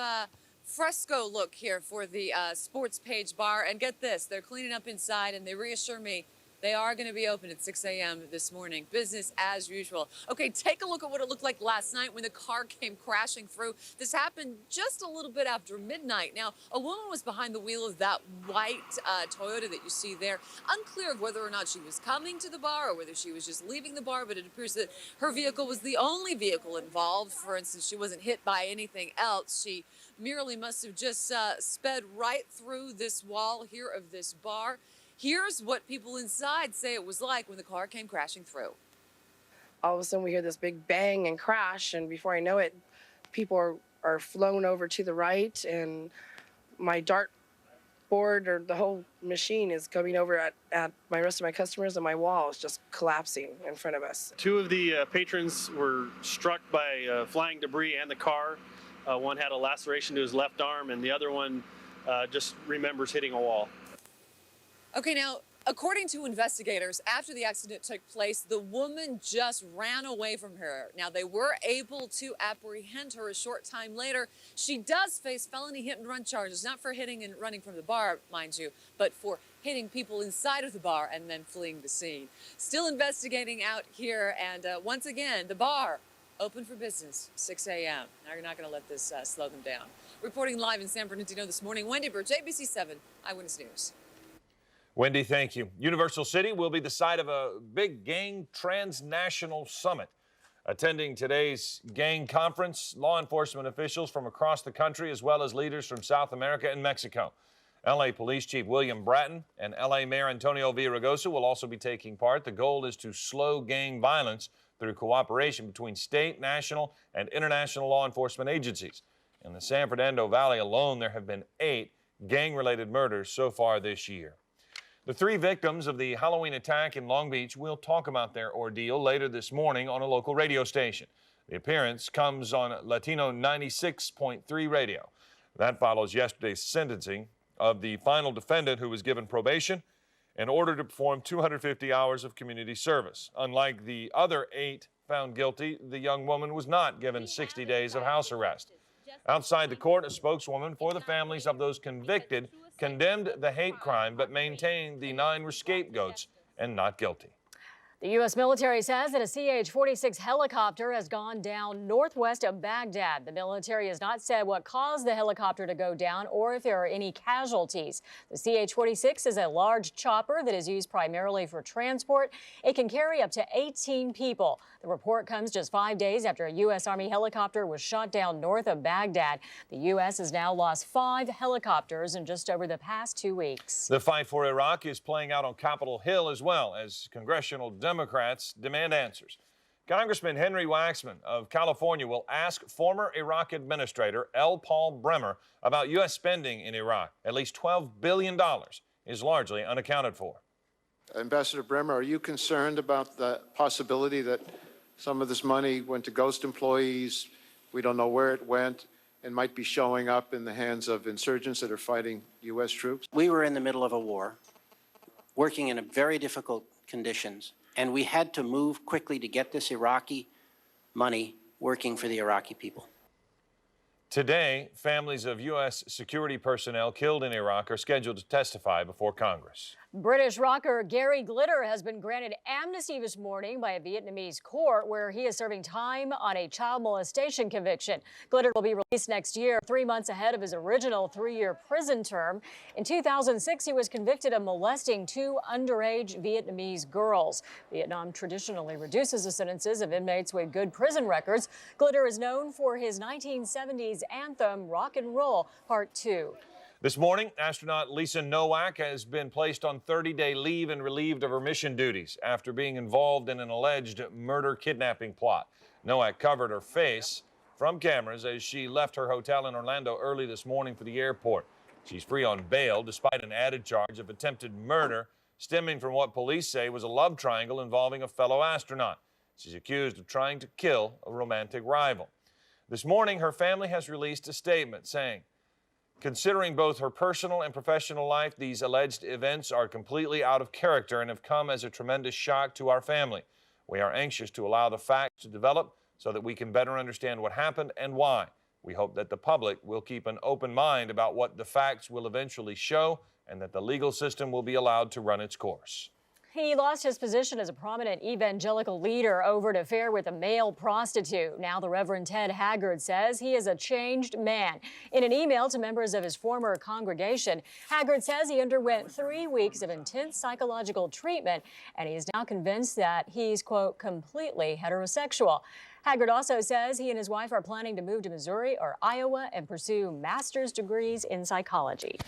fresco look here for the Sports Page Bar. And get this, they're cleaning up inside, and they reassure me they are going to be open at 6 a.m. this morning. Business as usual. Okay, take a look at what it looked like last night when the car came crashing through. This happened just a little bit after midnight. Now, a woman was behind the wheel of that white Toyota that you see there. Unclear of whether or not she was coming to the bar or whether she was just leaving the bar, but it appears that her vehicle was the only vehicle involved. For instance, she wasn't hit by anything else. She merely must have just sped right through this wall here of this bar. Here's what people inside say it was like when the car came crashing through. All of a sudden we hear this big bang and crash, and before I know it, people are flown over to the right, and my dart board or the whole machine is coming over at my rest of my customers, and my wall is just collapsing in front of us. Two of the patrons were struck by flying debris and the car. One had a laceration to his left arm, and the other one just remembers hitting a wall. Okay, now, according to investigators, after the accident took place, the woman just ran away from her. Now, they were able to apprehend her a short time later. She does face felony hit and run charges, not for hitting and running from the bar, mind you, but for hitting people inside of the bar and then fleeing the scene. Still investigating out here, and once again, the bar open for business, 6 a.m. Now, you're not going to let this slow them down. Reporting live in San Bernardino this morning, Wendy Birch, ABC 7 Eyewitness News. Wendy, thank you. Universal City will be the site of a big gang transnational summit. Attending today's gang conference, law enforcement officials from across the country, as well as leaders from South America and Mexico. L.A. Police Chief William Bratton and L.A. Mayor Antonio Villaraigosa will also be taking part. The goal is to slow gang violence through cooperation between state, national, and international law enforcement agencies. In the San Fernando Valley alone, there have been 8 gang-related murders so far this year. The 3 victims of the Halloween attack in Long Beach will talk about their ordeal later this morning on a local radio station. The appearance comes on Latino 96.3 radio. That follows yesterday's sentencing of the final defendant, who was given probation in order to perform 250 hours of community service. Unlike the other 8 found guilty, the young woman was not given 60 days of house arrest. Outside the court, a spokeswoman for the families of those convicted condemned the hate crime, but maintained the 9 were scapegoats and not guilty. The U.S. military says that a CH-46 helicopter has gone down northwest of Baghdad. The military has not said what caused the helicopter to go down or if there are any casualties. The CH-46 is a large chopper that is used primarily for transport. It can carry up to 18 people. The report comes just 5 days after a U.S. Army helicopter was shot down north of Baghdad. The U.S. has now lost 5 helicopters in just over the past 2 weeks. The fight for Iraq is playing out on Capitol Hill as well, as congressional Democrats demand answers. Congressman Henry Waxman of California will ask former Iraq Administrator L. Paul Bremer about U.S. spending in Iraq. At least $12 billion is largely unaccounted for. Ambassador Bremer, are you concerned about the possibility that some of this money went to ghost employees, we don't know where it went, and might be showing up in the hands of insurgents that are fighting U.S. troops? We were in the middle of a war, working in very difficult conditions, and we had to move quickly to get this Iraqi money working for the Iraqi people. Today, families of U.S. security personnel killed in Iraq are scheduled to testify before Congress. British rocker Gary Glitter has been granted amnesty this morning by a Vietnamese court where he is serving time on a child molestation conviction. Glitter will be released next year, 3 months ahead of his original 3-year prison term. In 2006, he was convicted of molesting 2 underage Vietnamese girls. Vietnam traditionally reduces the sentences of inmates with good prison records. Glitter is known for his 1970s anthem, Rock and Roll Part 2. This morning, astronaut Lisa Nowak has been placed on 30-day leave and relieved of her mission duties after being involved in an alleged murder-kidnapping plot. Nowak covered her face from cameras as she left her hotel in Orlando early this morning for the airport. She's free on bail despite an added charge of attempted murder stemming from what police say was a love triangle involving a fellow astronaut. She's accused of trying to kill a romantic rival. This morning, her family has released a statement saying, "Considering both her personal and professional life, these alleged events are completely out of character and have come as a tremendous shock to our family. We are anxious to allow the facts to develop so that we can better understand what happened and why. We hope that the public will keep an open mind about what the facts will eventually show and that the legal system will be allowed to run its course." He lost his position as a prominent evangelical leader over an affair with a male prostitute. Now the Reverend Ted Haggard says he is a changed man. In an email to members of his former congregation, Haggard says he underwent 3 weeks of intense psychological treatment, and he is now convinced that he's, quote, completely heterosexual. Haggard also says he and his wife are planning to move to Missouri or Iowa and pursue master's degrees in psychology.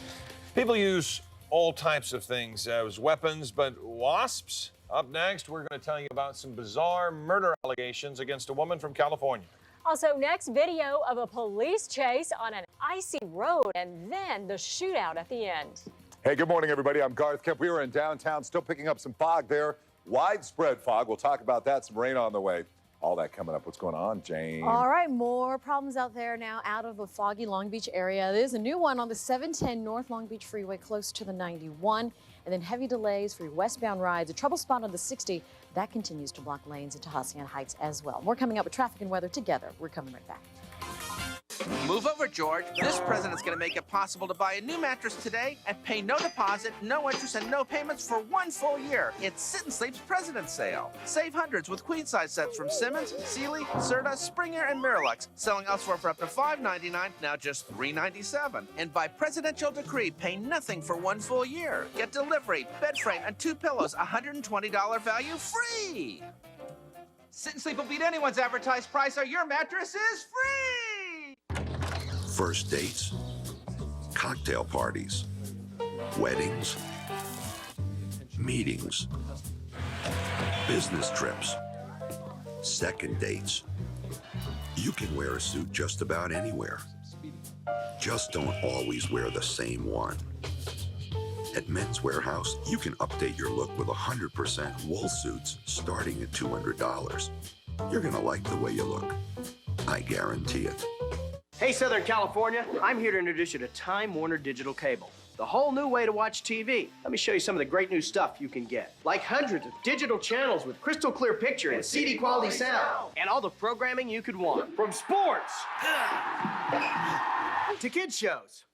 People use all types of things as weapons, but wasps? Up next, we're going to tell you about some bizarre murder allegations against a woman from California. Also next, video of a police chase on an icy road, and then the shootout at the end. Hey, good morning, everybody. I'm Garth Kemp. We are in downtown, still picking up some fog there. Widespread fog. We'll talk about that. Some rain on the way. All that coming up. What's going on, Jane? All right, more problems out there now out of a foggy Long Beach area. There's a new one on the 710 North Long Beach Freeway close to the 91. And then heavy delays for your westbound rides. A trouble spot on the 60. That continues to block lanes into Hacienda Heights as well. More coming up with traffic and weather together. We're coming right back. Move over, George. This president's going to make it possible to buy a new mattress today and pay no deposit, no interest, and no payments for 1 full year. It's Sit and Sleep's President's Sale. Save hundreds with queen-size sets from Simmons, Sealy, Serta, Springer, and Miralax. Selling elsewhere for up to $5.99, now just $3.97. And by presidential decree, pay nothing for 1 full year. Get delivery, bed frame, and 2 pillows, $120 value free. Sit and Sleep will beat anyone's advertised price, or your mattress is free! First dates, cocktail parties, weddings, meetings, business trips, second dates. You can wear a suit just about anywhere. Just don't always wear the same one. At Men's Warehouse, you can update your look with 100% wool suits starting at $200. You're gonna like the way you look. I guarantee it. Hey, Southern California, I'm here to introduce you to Time Warner Digital Cable, the whole new way to watch TV. Let me show you some of the great new stuff you can get, like hundreds of digital channels with crystal clear picture and CD quality sound, and all the programming you could want, from sports to kids shows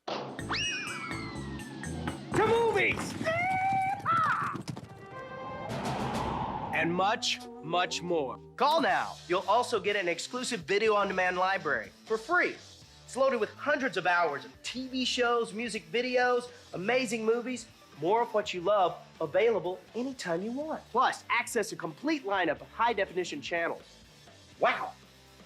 to movies and much, much more. Call now. You'll also get an exclusive video-on-demand library for free. It's loaded with hundreds of hours of TV shows, music videos, amazing movies, more of what you love, available anytime you want. Plus, access a complete lineup of high-definition channels. Wow,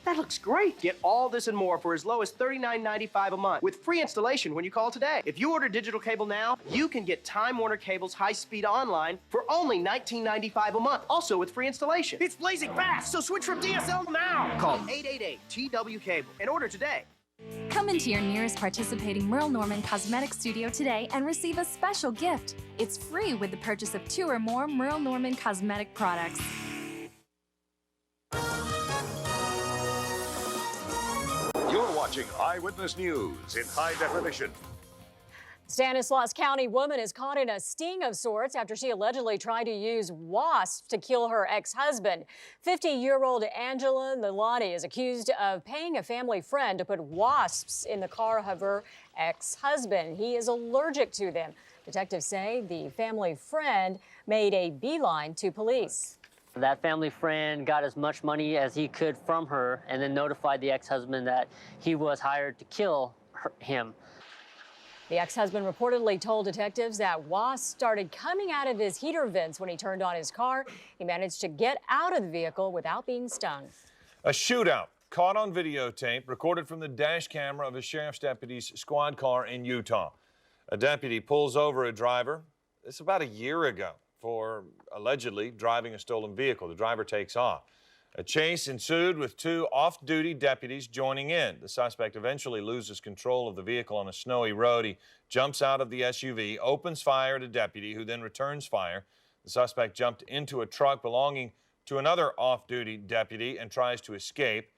that looks great. Get all this and more for as low as $39.95 a month with free installation when you call today. If you order digital cable now, you can get Time Warner Cable's high-speed online for only $19.95 a month, also with free installation. It's blazing fast, so switch from DSL now. Call 888-TW-CABLE and order today. Come into your nearest participating Merle Norman Cosmetic Studio today and receive a special gift. It's free with the purchase of 2 or more Merle Norman cosmetic products. You're watching Eyewitness News in high definition. Stanislaus County woman is caught in a sting of sorts after she allegedly tried to use wasps to kill her ex-husband. 50-year-old Angela Nilani is accused of paying a family friend to put wasps in the car of her ex-husband. He is allergic to them. Detectives say the family friend made a beeline to police. That family friend got as much money as he could from her and then notified the ex-husband that he was hired to kill him. The ex-husband reportedly told detectives that wasps started coming out of his heater vents when he turned on his car. He managed to get out of the vehicle without being stung. A shootout caught on videotape, recorded from the dash camera of a sheriff's deputy's squad car in Utah. A deputy pulls over a driver. This about a year ago for allegedly driving a stolen vehicle. The driver takes off. A chase ensued with 2 off-duty deputies joining in. The suspect eventually loses control of the vehicle on a snowy road. He jumps out of the SUV, opens fire at a deputy, who then returns fire. The suspect jumped into a truck belonging to another off-duty deputy and tries to escape.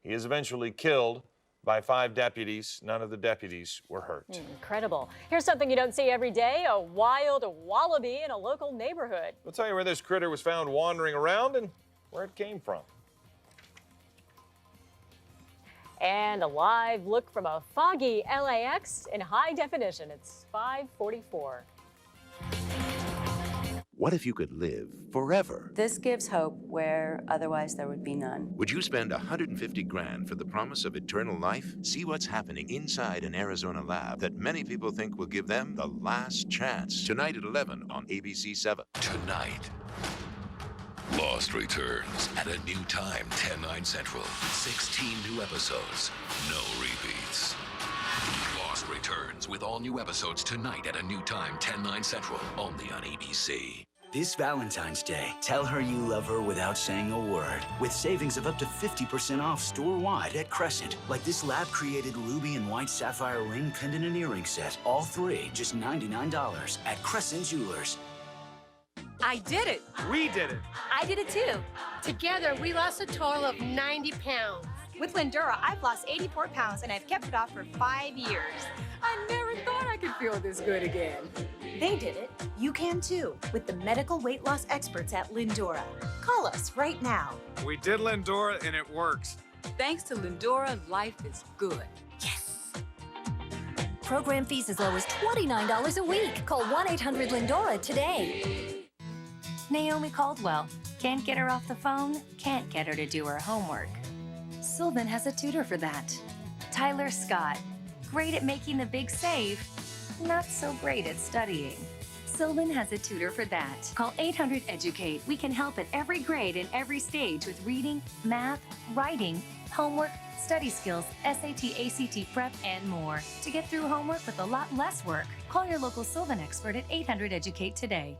He is eventually killed by 5 deputies. None of the deputies were hurt. Incredible. Here's something you don't see every day, a wild wallaby in a local neighborhood. We'll tell you where this critter was found wandering around and where it came from. And a live look from a foggy LAX in high definition. It's 5:44. What if you could live forever? This gives hope where otherwise there would be none. Would you spend $150 grand for the promise of eternal life? See what's happening inside an Arizona lab that many people think will give them the last chance. Tonight at 11 on ABC 7. Tonight, Lost returns at a new time, 10/9 Central. 16 new episodes, no repeats. Lost returns with all new episodes tonight at a new time, 10/9 Central, only on ABC. This Valentine's Day, tell her you love her without saying a word. With savings of up to 50% off store-wide at Crescent. Like this lab-created ruby and white sapphire ring, pendant, and earring set. All 3, just $99 at Crescent Jewelers. I did it. We did it. I did it too. Together, we lost a total of 90 pounds. With Lindura, I've lost 84 pounds and I've kept it off for 5 years. I never thought I could feel this good again. They did it. You can too, with the medical weight loss experts at Lindura. Call us right now. We did Lindura and it works. Thanks to Lindura, life is good. Program fees as low as $29 a week. Call 1-800-LINDORA today. Naomi Caldwell. Can't get her off the phone, can't get her to do her homework. Sylvan has a tutor for that. Tyler Scott. Great at making the big save, not so great at studying. Sylvan has a tutor for that. Call 800-EDUCATE. We can help at every grade and every stage with reading, math, writing, homework, study skills, SAT, ACT prep, and more. To get through homework with a lot less work, call your local Sylvan expert at 800-EDUCATE today.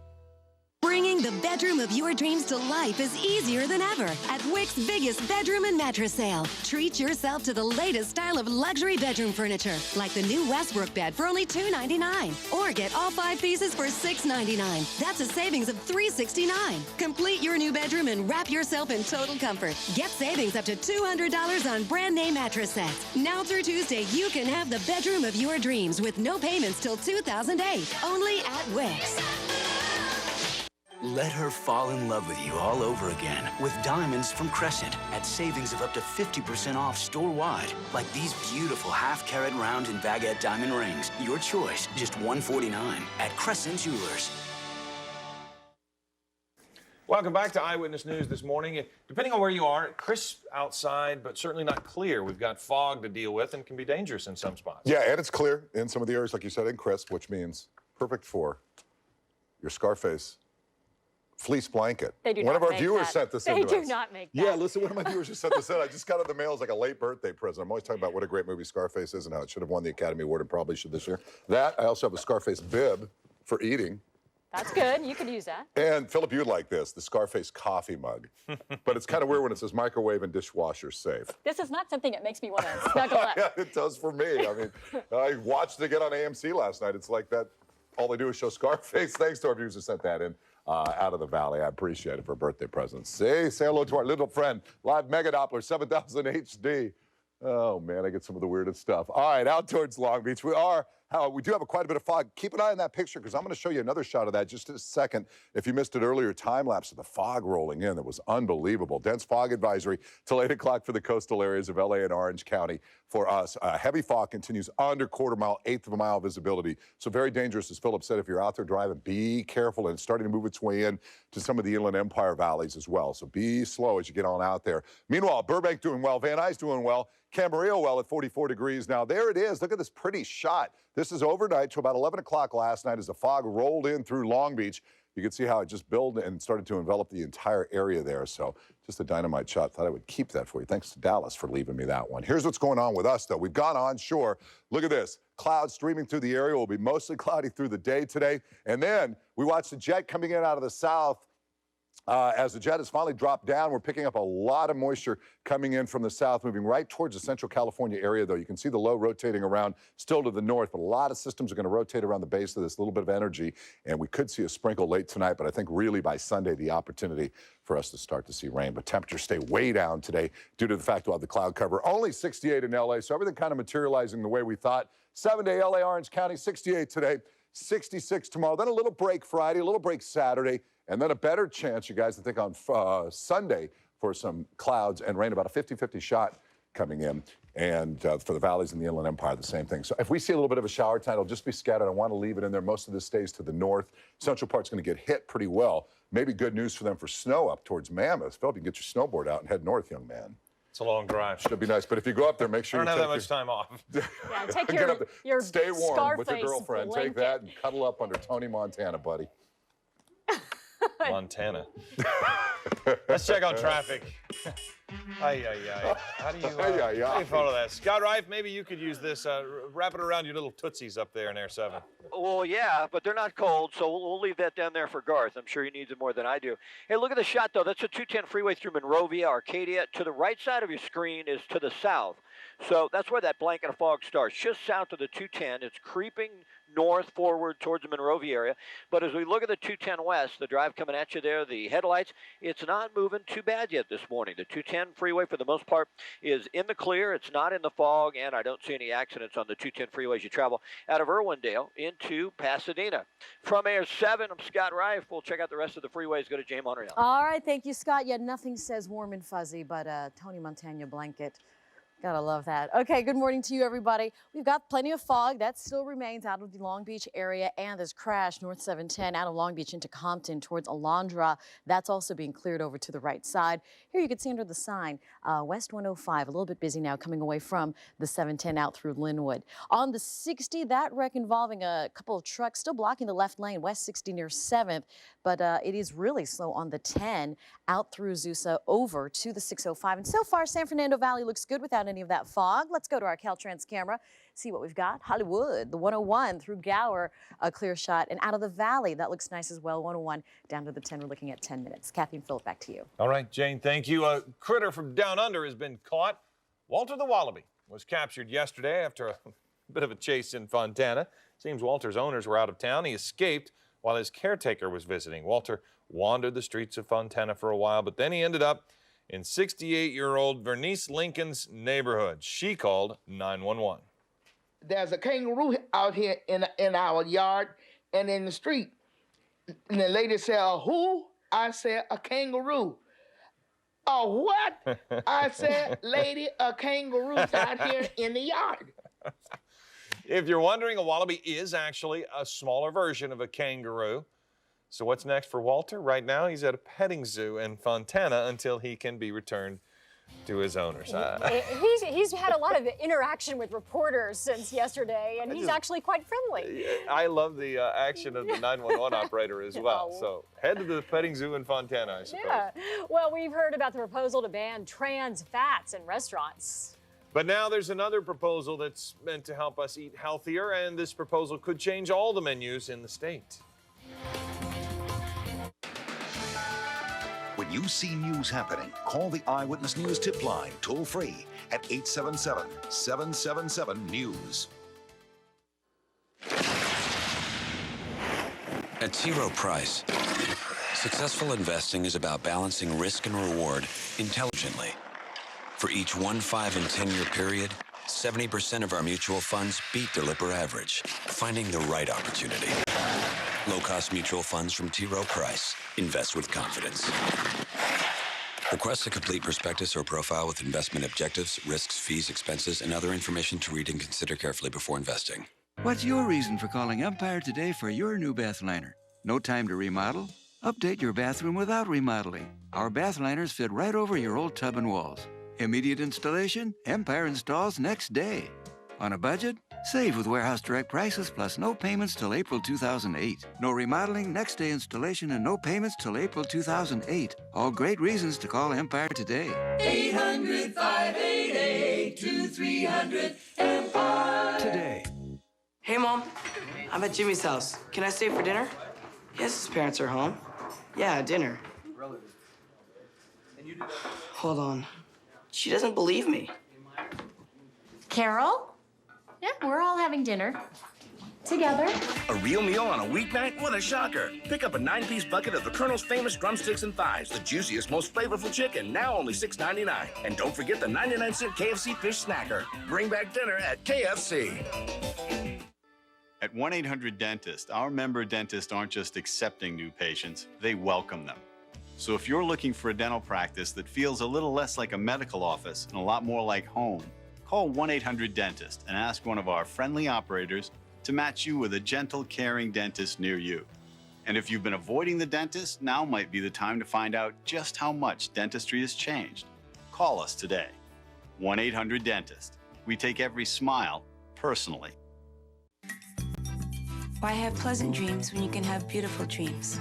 Bringing the bedroom of your dreams to life is easier than ever at Wick's biggest bedroom and mattress sale. Treat yourself to the latest style of luxury bedroom furniture, like the new Westbrook bed for only $299. Or get all 5 pieces for $699. That's a savings of $369. Complete your new bedroom and wrap yourself in total comfort. Get savings up to $200 on brand name mattress sets. Now through Tuesday, you can have the bedroom of your dreams with no payments till 2008. Only at Wick's. Let her fall in love with you all over again with diamonds from Crescent at savings of up to 50% off store-wide. Like these beautiful half-carat round and baguette diamond rings. Your choice, just $149 at Crescent Jewelers. Welcome back to Eyewitness News this morning. Depending on where you are, crisp outside, but certainly not clear. We've got fog to deal with and can be dangerous in some spots. Yeah, and it's clear in some of the areas, like you said, in crisp, which means perfect for your Scarface fleece blanket. They do one not of our make viewers that. sent this in They to do us. not make that. Yeah, listen, one of my viewers just sent this in. I just got it in the mail as like a late birthday present. I'm always talking about what a great movie Scarface is and how it should have won the Academy Award and probably should this year. That, I also have a Scarface bib for eating. That's good. You could use that. And Philip, you'd like this, the Scarface coffee mug. But it's kind of weird when it says microwave and dishwasher safe. This is not something that makes me want to snuggle up. Yeah, it does for me. I mean, I watched it again on AMC last night. It's like that, all they do is show Scarface. Thanks to our viewers who sent that in. Out of the valley. I appreciate it for birthday presents. Say hello to our little friend, live Mega Doppler 7000 HD. Oh man, I get some of the weirdest stuff. All right, out towards Long Beach. We do have quite a bit of fog. Keep an eye on that picture because I'm going to show you another shot of that just in a second. If you missed it earlier, time lapse of the fog rolling in. That was unbelievable. Dense fog advisory till 8 o'clock for the coastal areas of LA and Orange County. For us, heavy fog continues under quarter mile, eighth of a mile visibility. So very dangerous, as Philip said. If you're out there driving, be careful. And it's starting to move its way in to some of the Inland Empire valleys as well. So be slow as you get on out there. Meanwhile, Burbank doing well. Van Nuys doing well. Camarillo well at 44 degrees. Now, there it is. Look at this pretty shot. This is overnight to about 11 o'clock last night as the fog rolled in through Long Beach. You can see how it just built and started to envelop the entire area there. So just a dynamite shot. Thought I would keep that for you. Thanks to Dallas for leaving me that one. Here's what's going on with us, though. We've gone onshore. Look at this. Clouds streaming through the area. Will be mostly cloudy through the day today. And then we watched the jet coming in out of the south. As the jet has finally dropped down, we're picking up a lot of moisture coming in from the south, moving right towards the central California area, though. You can see the low rotating around still to the north, but a lot of systems are going to rotate around the base of this little bit of energy, and we could see a sprinkle late tonight, but I think really by Sunday, the opportunity for us to start to see rain. But temperatures stay way down today due to the fact we'll have the cloud cover. Only 68 in LA, so everything kind of materializing the way we thought. 7-day LA, Orange County, 68 today, 66 tomorrow, then a little break Friday, a little break Saturday, and then a better chance, you guys, I think on Sunday for some clouds and rain, about a 50-50 shot coming in. And for the valleys and the Inland Empire, the same thing. So if we see a little bit of a shower tonight, it'll just be scattered. I want to leave it in there. Most of this stays to the north. Central part's going to get hit pretty well. Maybe good news for them for snow up towards Mammoth. Philip, you can get your snowboard out and head north, young man. It's a long drive. Should be nice. But if you go up there, make sure I you don't take have that much time off. Yeah, take your stay warm Scarface with your girlfriend. blanket. Take that and cuddle up under Tony Montana, buddy. Montana. Let's check on traffic. How do you follow that? Scott Reif, maybe you could use this. Wrap it around your little tootsies up there in Air 7. Well, yeah, but they're not cold, so we'll leave that down there for Garth. I'm sure he needs it more than I do. Hey, look at the shot, though. That's a 210 freeway through Monrovia, Arcadia. To the right side of your screen is to the south. So that's where that blanket of fog starts, just south of the 210. It's creeping north forward towards the Monrovia area. But as we look at the 210 west, the drive coming at you there, the headlights, it's not moving too bad yet this morning. The 210 freeway, for the most part, is in the clear. It's not in the fog, and I don't see any accidents on the 210 freeway as you travel out of Irwindale into Pasadena. From Air 7, I'm Scott Reif. We'll check out the rest of the freeways. Go to Jay Monreal. All right, thank you, Scott. Yeah, nothing says warm and fuzzy, but Tony Montana blanket. Gotta love that. Okay, good morning to you, everybody. We've got plenty of fog. That still remains out of the Long Beach area, and this crash, North 710, out of Long Beach into Compton towards Alondra. That's also being cleared over to the right side. Here you can see under the sign, West 105, a little bit busy now coming away from the 710 out through Linwood. On the 60, that wreck involving a couple of trucks still blocking the left lane, West 60 near 7th, but it is really slow on the 10 out through Azusa over to the 605. And so far, San Fernando Valley looks good without any of that fog. Let's go to our Caltrans camera, see what we've got. Hollywood, the 101 through Gower, a clear shot. And out of the valley, that looks nice as well. 101 down to the 10, we're looking at 10 minutes. Kathy and Philip, back to you. All right, Jane, thank you. A critter from down under has been caught. Walter the Wallaby was captured yesterday after a bit of a chase in Fontana. Seems Walter's owners were out of town. He escaped while his caretaker was visiting. Walter wandered the streets of Fontana for a while, but then he ended up in 68-year-old Vernice Lincoln's neighborhood. She called 911. There's a kangaroo out here in our yard and in the street. And the lady said, who? I said, a kangaroo. Oh, what? I said, lady, a kangaroo's out here in the yard. If you're wondering, a wallaby is actually a smaller version of a kangaroo. So what's next for Walter? Right now, he's at a petting zoo in Fontana until he can be returned to his owners. He's had a lot of interaction with reporters since yesterday, and he's actually quite friendly. I love the action of the 911 operator as well. Oh. So head to the petting zoo in Fontana, I suppose. Yeah. Well, we've heard about the proposal to ban trans fats in restaurants. But now there's another proposal that's meant to help us eat healthier, and this proposal could change all the menus in the state. When you see news happening, call the Eyewitness News tip line toll-free at 877-777-NEWS. At T. Rowe Price, successful investing is about balancing risk and reward intelligently. For each 1, 5, and 10-year period, 70% of our mutual funds beat their Lipper average, finding the right opportunity. Low-cost mutual funds from T. Rowe Price. Invest with confidence. Request a complete prospectus or profile with investment objectives, risks, fees, expenses, and other information to read and consider carefully before investing. What's your reason for calling Empire today for your new bath liner? No time to remodel? Update your bathroom without remodeling. Our bath liners fit right over your old tub and walls. Immediate installation? Empire installs next day. On a budget? Save with Warehouse Direct prices plus no payments till April 2008. No remodeling, next day installation, and no payments till April 2008. All great reasons to call Empire today. 800-588-2300 Empire. Today. Hey, Mom. I'm at Jimmy's house. Can I stay for dinner? Yes, his parents are home. Yeah, dinner. Hold on. She doesn't believe me. Carol? Yeah, we're all having dinner. Together. A real meal on a weeknight? What a shocker. Pick up a 9-piece bucket of the Colonel's famous drumsticks and thighs, the juiciest, most flavorful chicken, now only $6.99. And don't forget the 99-cent KFC fish snacker. Bring back dinner at KFC. At 1-800-DENTIST, our member dentists aren't just accepting new patients, they welcome them. So if you're looking for a dental practice that feels a little less like a medical office and a lot more like home, call 1-800-DENTIST and ask one of our friendly operators to match you with a gentle, caring dentist near you. And if you've been avoiding the dentist, now might be the time to find out just how much dentistry has changed. Call us today. 1-800-DENTIST. We take every smile personally. Why have pleasant dreams when you can have beautiful dreams?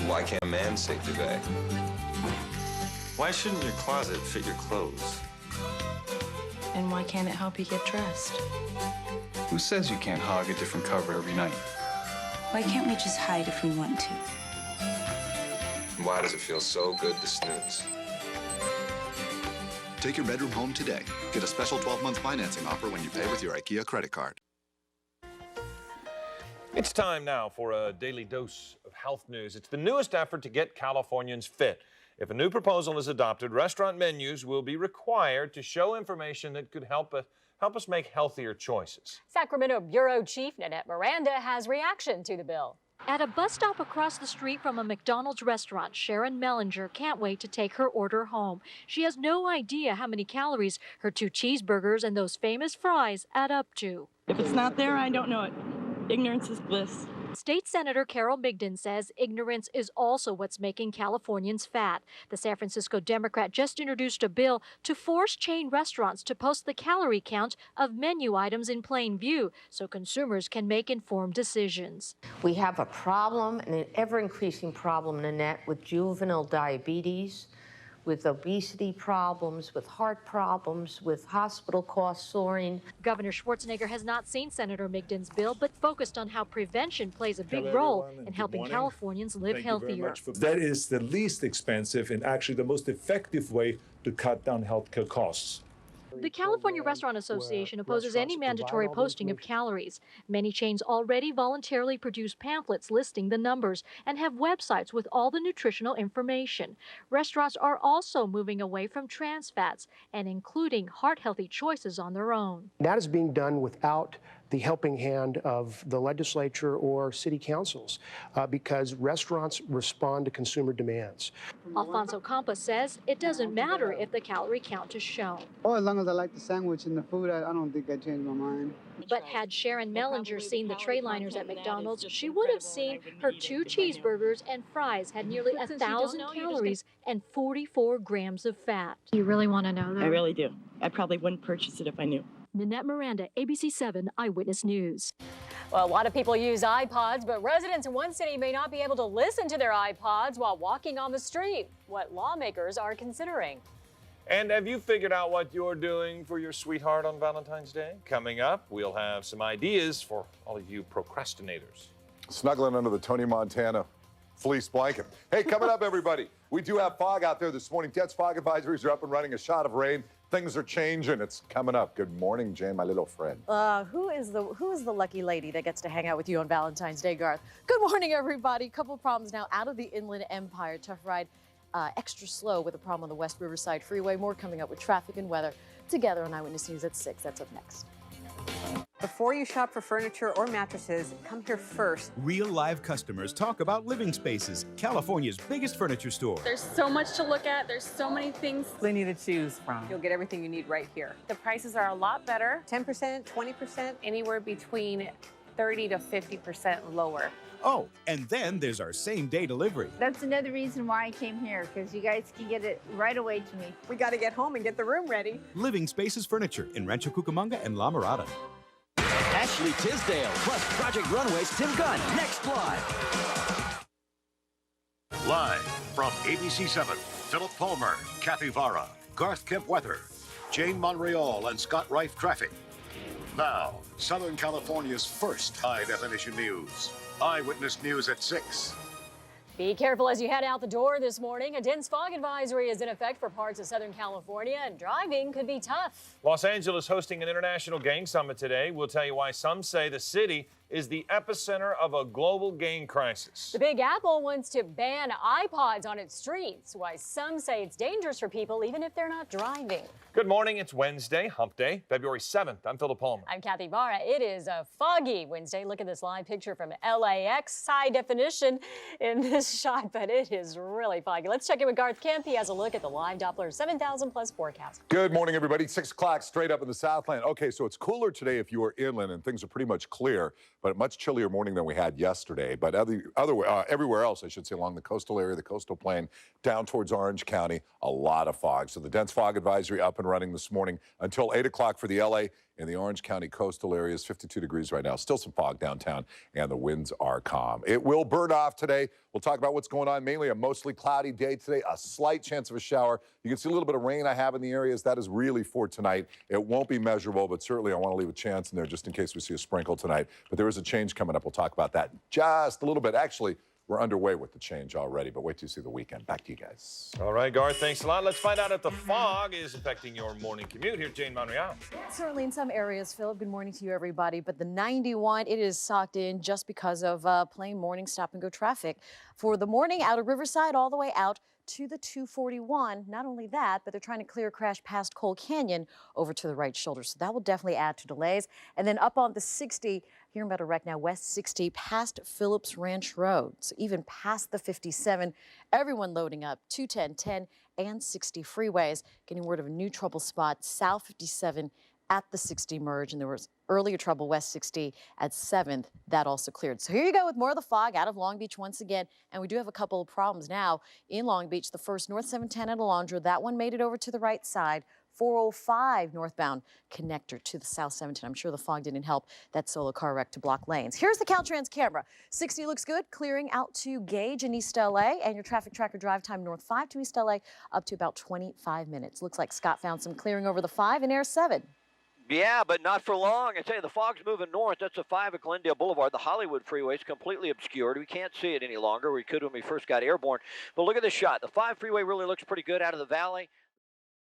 Why can't a man save today? Why shouldn't your closet fit your clothes? And why can't it help you get dressed? Who says you can't hog a different cover every night? Why can't we just hide if we want to? And why does it feel so good to snooze? Take your bedroom home today. Get a special 12-month financing offer when you pay with your IKEA credit card. It's time now for a daily dose of health news. It's the newest effort to get Californians fit. If a new proposal is adopted, restaurant menus will be required to show information that could help us make healthier choices. Sacramento Bureau Chief Nanette Miranda has reaction to the bill. At a bus stop across the street from a McDonald's restaurant, Sharon Mellinger can't wait to take her order home. She has no idea how many calories her 2 cheeseburgers and those famous fries add up to. If it's not there, I don't know it. Ignorance is bliss. State Senator Carol Migden says ignorance is also what's making Californians fat. The San Francisco Democrat just introduced a bill to force chain restaurants to post the calorie count of menu items in plain view so consumers can make informed decisions. We have a problem, and an ever-increasing problem, Nanette, with juvenile diabetes, with obesity problems, with heart problems, with hospital costs soaring. Governor Schwarzenegger has not seen Senator Migden's bill, but focused on how prevention plays a big role in helping Californians live healthier. That is the least expensive and actually the most effective way to cut down healthcare costs. The California Restaurant Association opposes any mandatory posting of calories. Many chains already voluntarily produce pamphlets listing the numbers and have websites with all the nutritional information. Restaurants are also moving away from trans fats and including heart-healthy choices on their own. That is being done without the helping hand of the legislature or city councils because restaurants respond to consumer demands. Alfonso Campa says it doesn't matter if the calorie count is shown. Oh, as long as I like the sandwich and the food, I don't think I changed my mind. But had Sharon Mellinger seen the tray liners at McDonald's, she would have seen her 2 cheeseburgers and fries had nearly 1,000 calories and 44 grams of fat. You really want to know that? I really do. I probably wouldn't purchase it if I knew. Nanette Miranda, ABC 7 Eyewitness News. Well, a lot of people use iPods, but residents in one city may not be able to listen to their iPods while walking on the street. What lawmakers are considering. And have you figured out what you're doing for your sweetheart on Valentine's Day? Coming up, we'll have some ideas for all of you procrastinators. Snuggling under the Tony Montana fleece blanket. Hey, coming up, everybody, we do have fog out there this morning. Dense fog advisories are up and running. A shot of rain. Things are changing. It's coming up. Good morning, Jane, my little friend. Who is the lucky lady that gets to hang out with you on Valentine's Day, Garth? Good morning, everybody. Couple problems now out of the Inland Empire. Tough ride, extra slow with a problem on the West Riverside Freeway. More coming up with traffic and weather together on Eyewitness News at 6. That's up next. Before you shop for furniture or mattresses, come here first. Real live customers talk about Living Spaces, California's biggest furniture store. There's so much to look at. There's so many things. Plenty to choose from. You'll get everything you need right here. The prices are a lot better. 10%, 20%. Anywhere between 30 to 50% lower. Oh, and then there's our same-day delivery. That's another reason why I came here, because you guys can get it right away to me. We got to get home and get the room ready. Living Spaces Furniture in Rancho Cucamonga and La Mirada. Ashley Tisdale plus Project Runway's Tim Gunn. Next live. Live from ABC 7, Philip Palmer, Kathy Vara, Garth Kemp Weather, Jane Monreal, and Scott Reif Traffic. Now, Southern California's first high-definition news. Eyewitness News at 6. Be careful as you head out the door this morning. A dense fog advisory is in effect for parts of Southern California, and driving could be tough. Los Angeles hosting an international gang summit today. We'll tell you why some say the city is the epicenter of a global gang crisis. The Big Apple wants to ban iPods on its streets, why some say it's dangerous for people even if they're not driving. Good morning. It's Wednesday, Hump Day, February 7th. I'm Philip Palmer. I'm Kathy Vara. It is a foggy Wednesday. Look at this live picture from LAX. High definition in this shot, but it is really foggy. Let's check in with Garth Kemp. He has a look at the live Doppler 7,000 plus forecast. Good morning, everybody. 6 o'clock straight up in the Southland. Okay, so it's cooler today if you are inland and things are pretty much clear, but a much chillier morning than we had yesterday. But everywhere else, I should say, along the coastal area, the coastal plain, down towards Orange County, a lot of fog. So the dense fog advisory up and running this morning until 8 o'clock for the LA and the Orange County coastal areas. 52 degrees right now. Still some fog downtown, and the winds are calm. It will burn off today. We'll talk about what's going on. Mainly a mostly cloudy day today. A slight chance of a shower. You can see a little bit of rain I have in the areas. That is really for tonight. It won't be measurable, but certainly I want to leave a chance in there just in case we see a sprinkle tonight. But there is a change coming up. We'll talk about that just a little bit. Actually, we're underway with the change already, but wait till you see the weekend. Back to you guys. All right, Garth, thanks a lot. Let's find out if the fog is affecting your morning commute. Here's Jane Monreal. Certainly in some areas, Philip. Good morning to you, everybody. But the 91, it is socked in just because of plain morning stop-and-go traffic. For the morning out of Riverside all the way out to the 241. Not only that, but they're trying to clear a crash past Cole Canyon over to the right shoulder. So that will definitely add to delays. And then up on the 60, hearing about a wreck now, West 60 past Phillips Ranch Road. So even past the 57, everyone loading up 210, 10, and 60 freeways. Getting word of a new trouble spot, South 57 at the 60 merge, and there was earlier trouble West 60 at 7th. That also cleared. So here you go with more of the fog out of Long Beach once again. And we do have a couple of problems now in Long Beach. The first, North 710 at Alondra, that one made it over to the right side. 405 northbound connector to the South 710. I'm sure the fog didn't help that solo car wreck to block lanes. Here's the Caltrans camera. 60 looks good, clearing out to Gage in East LA, and your traffic tracker drive time north 5 to East LA up to about 25 minutes. Looks like Scott found some clearing over the 5 in Air 7. Yeah, but not for long. I tell you, the fog's moving north. That's the 5 at Glendale Boulevard. The Hollywood freeway is completely obscured. We can't see it any longer. We could when we first got airborne. But look at this shot. The 5 freeway really looks pretty good out of the valley.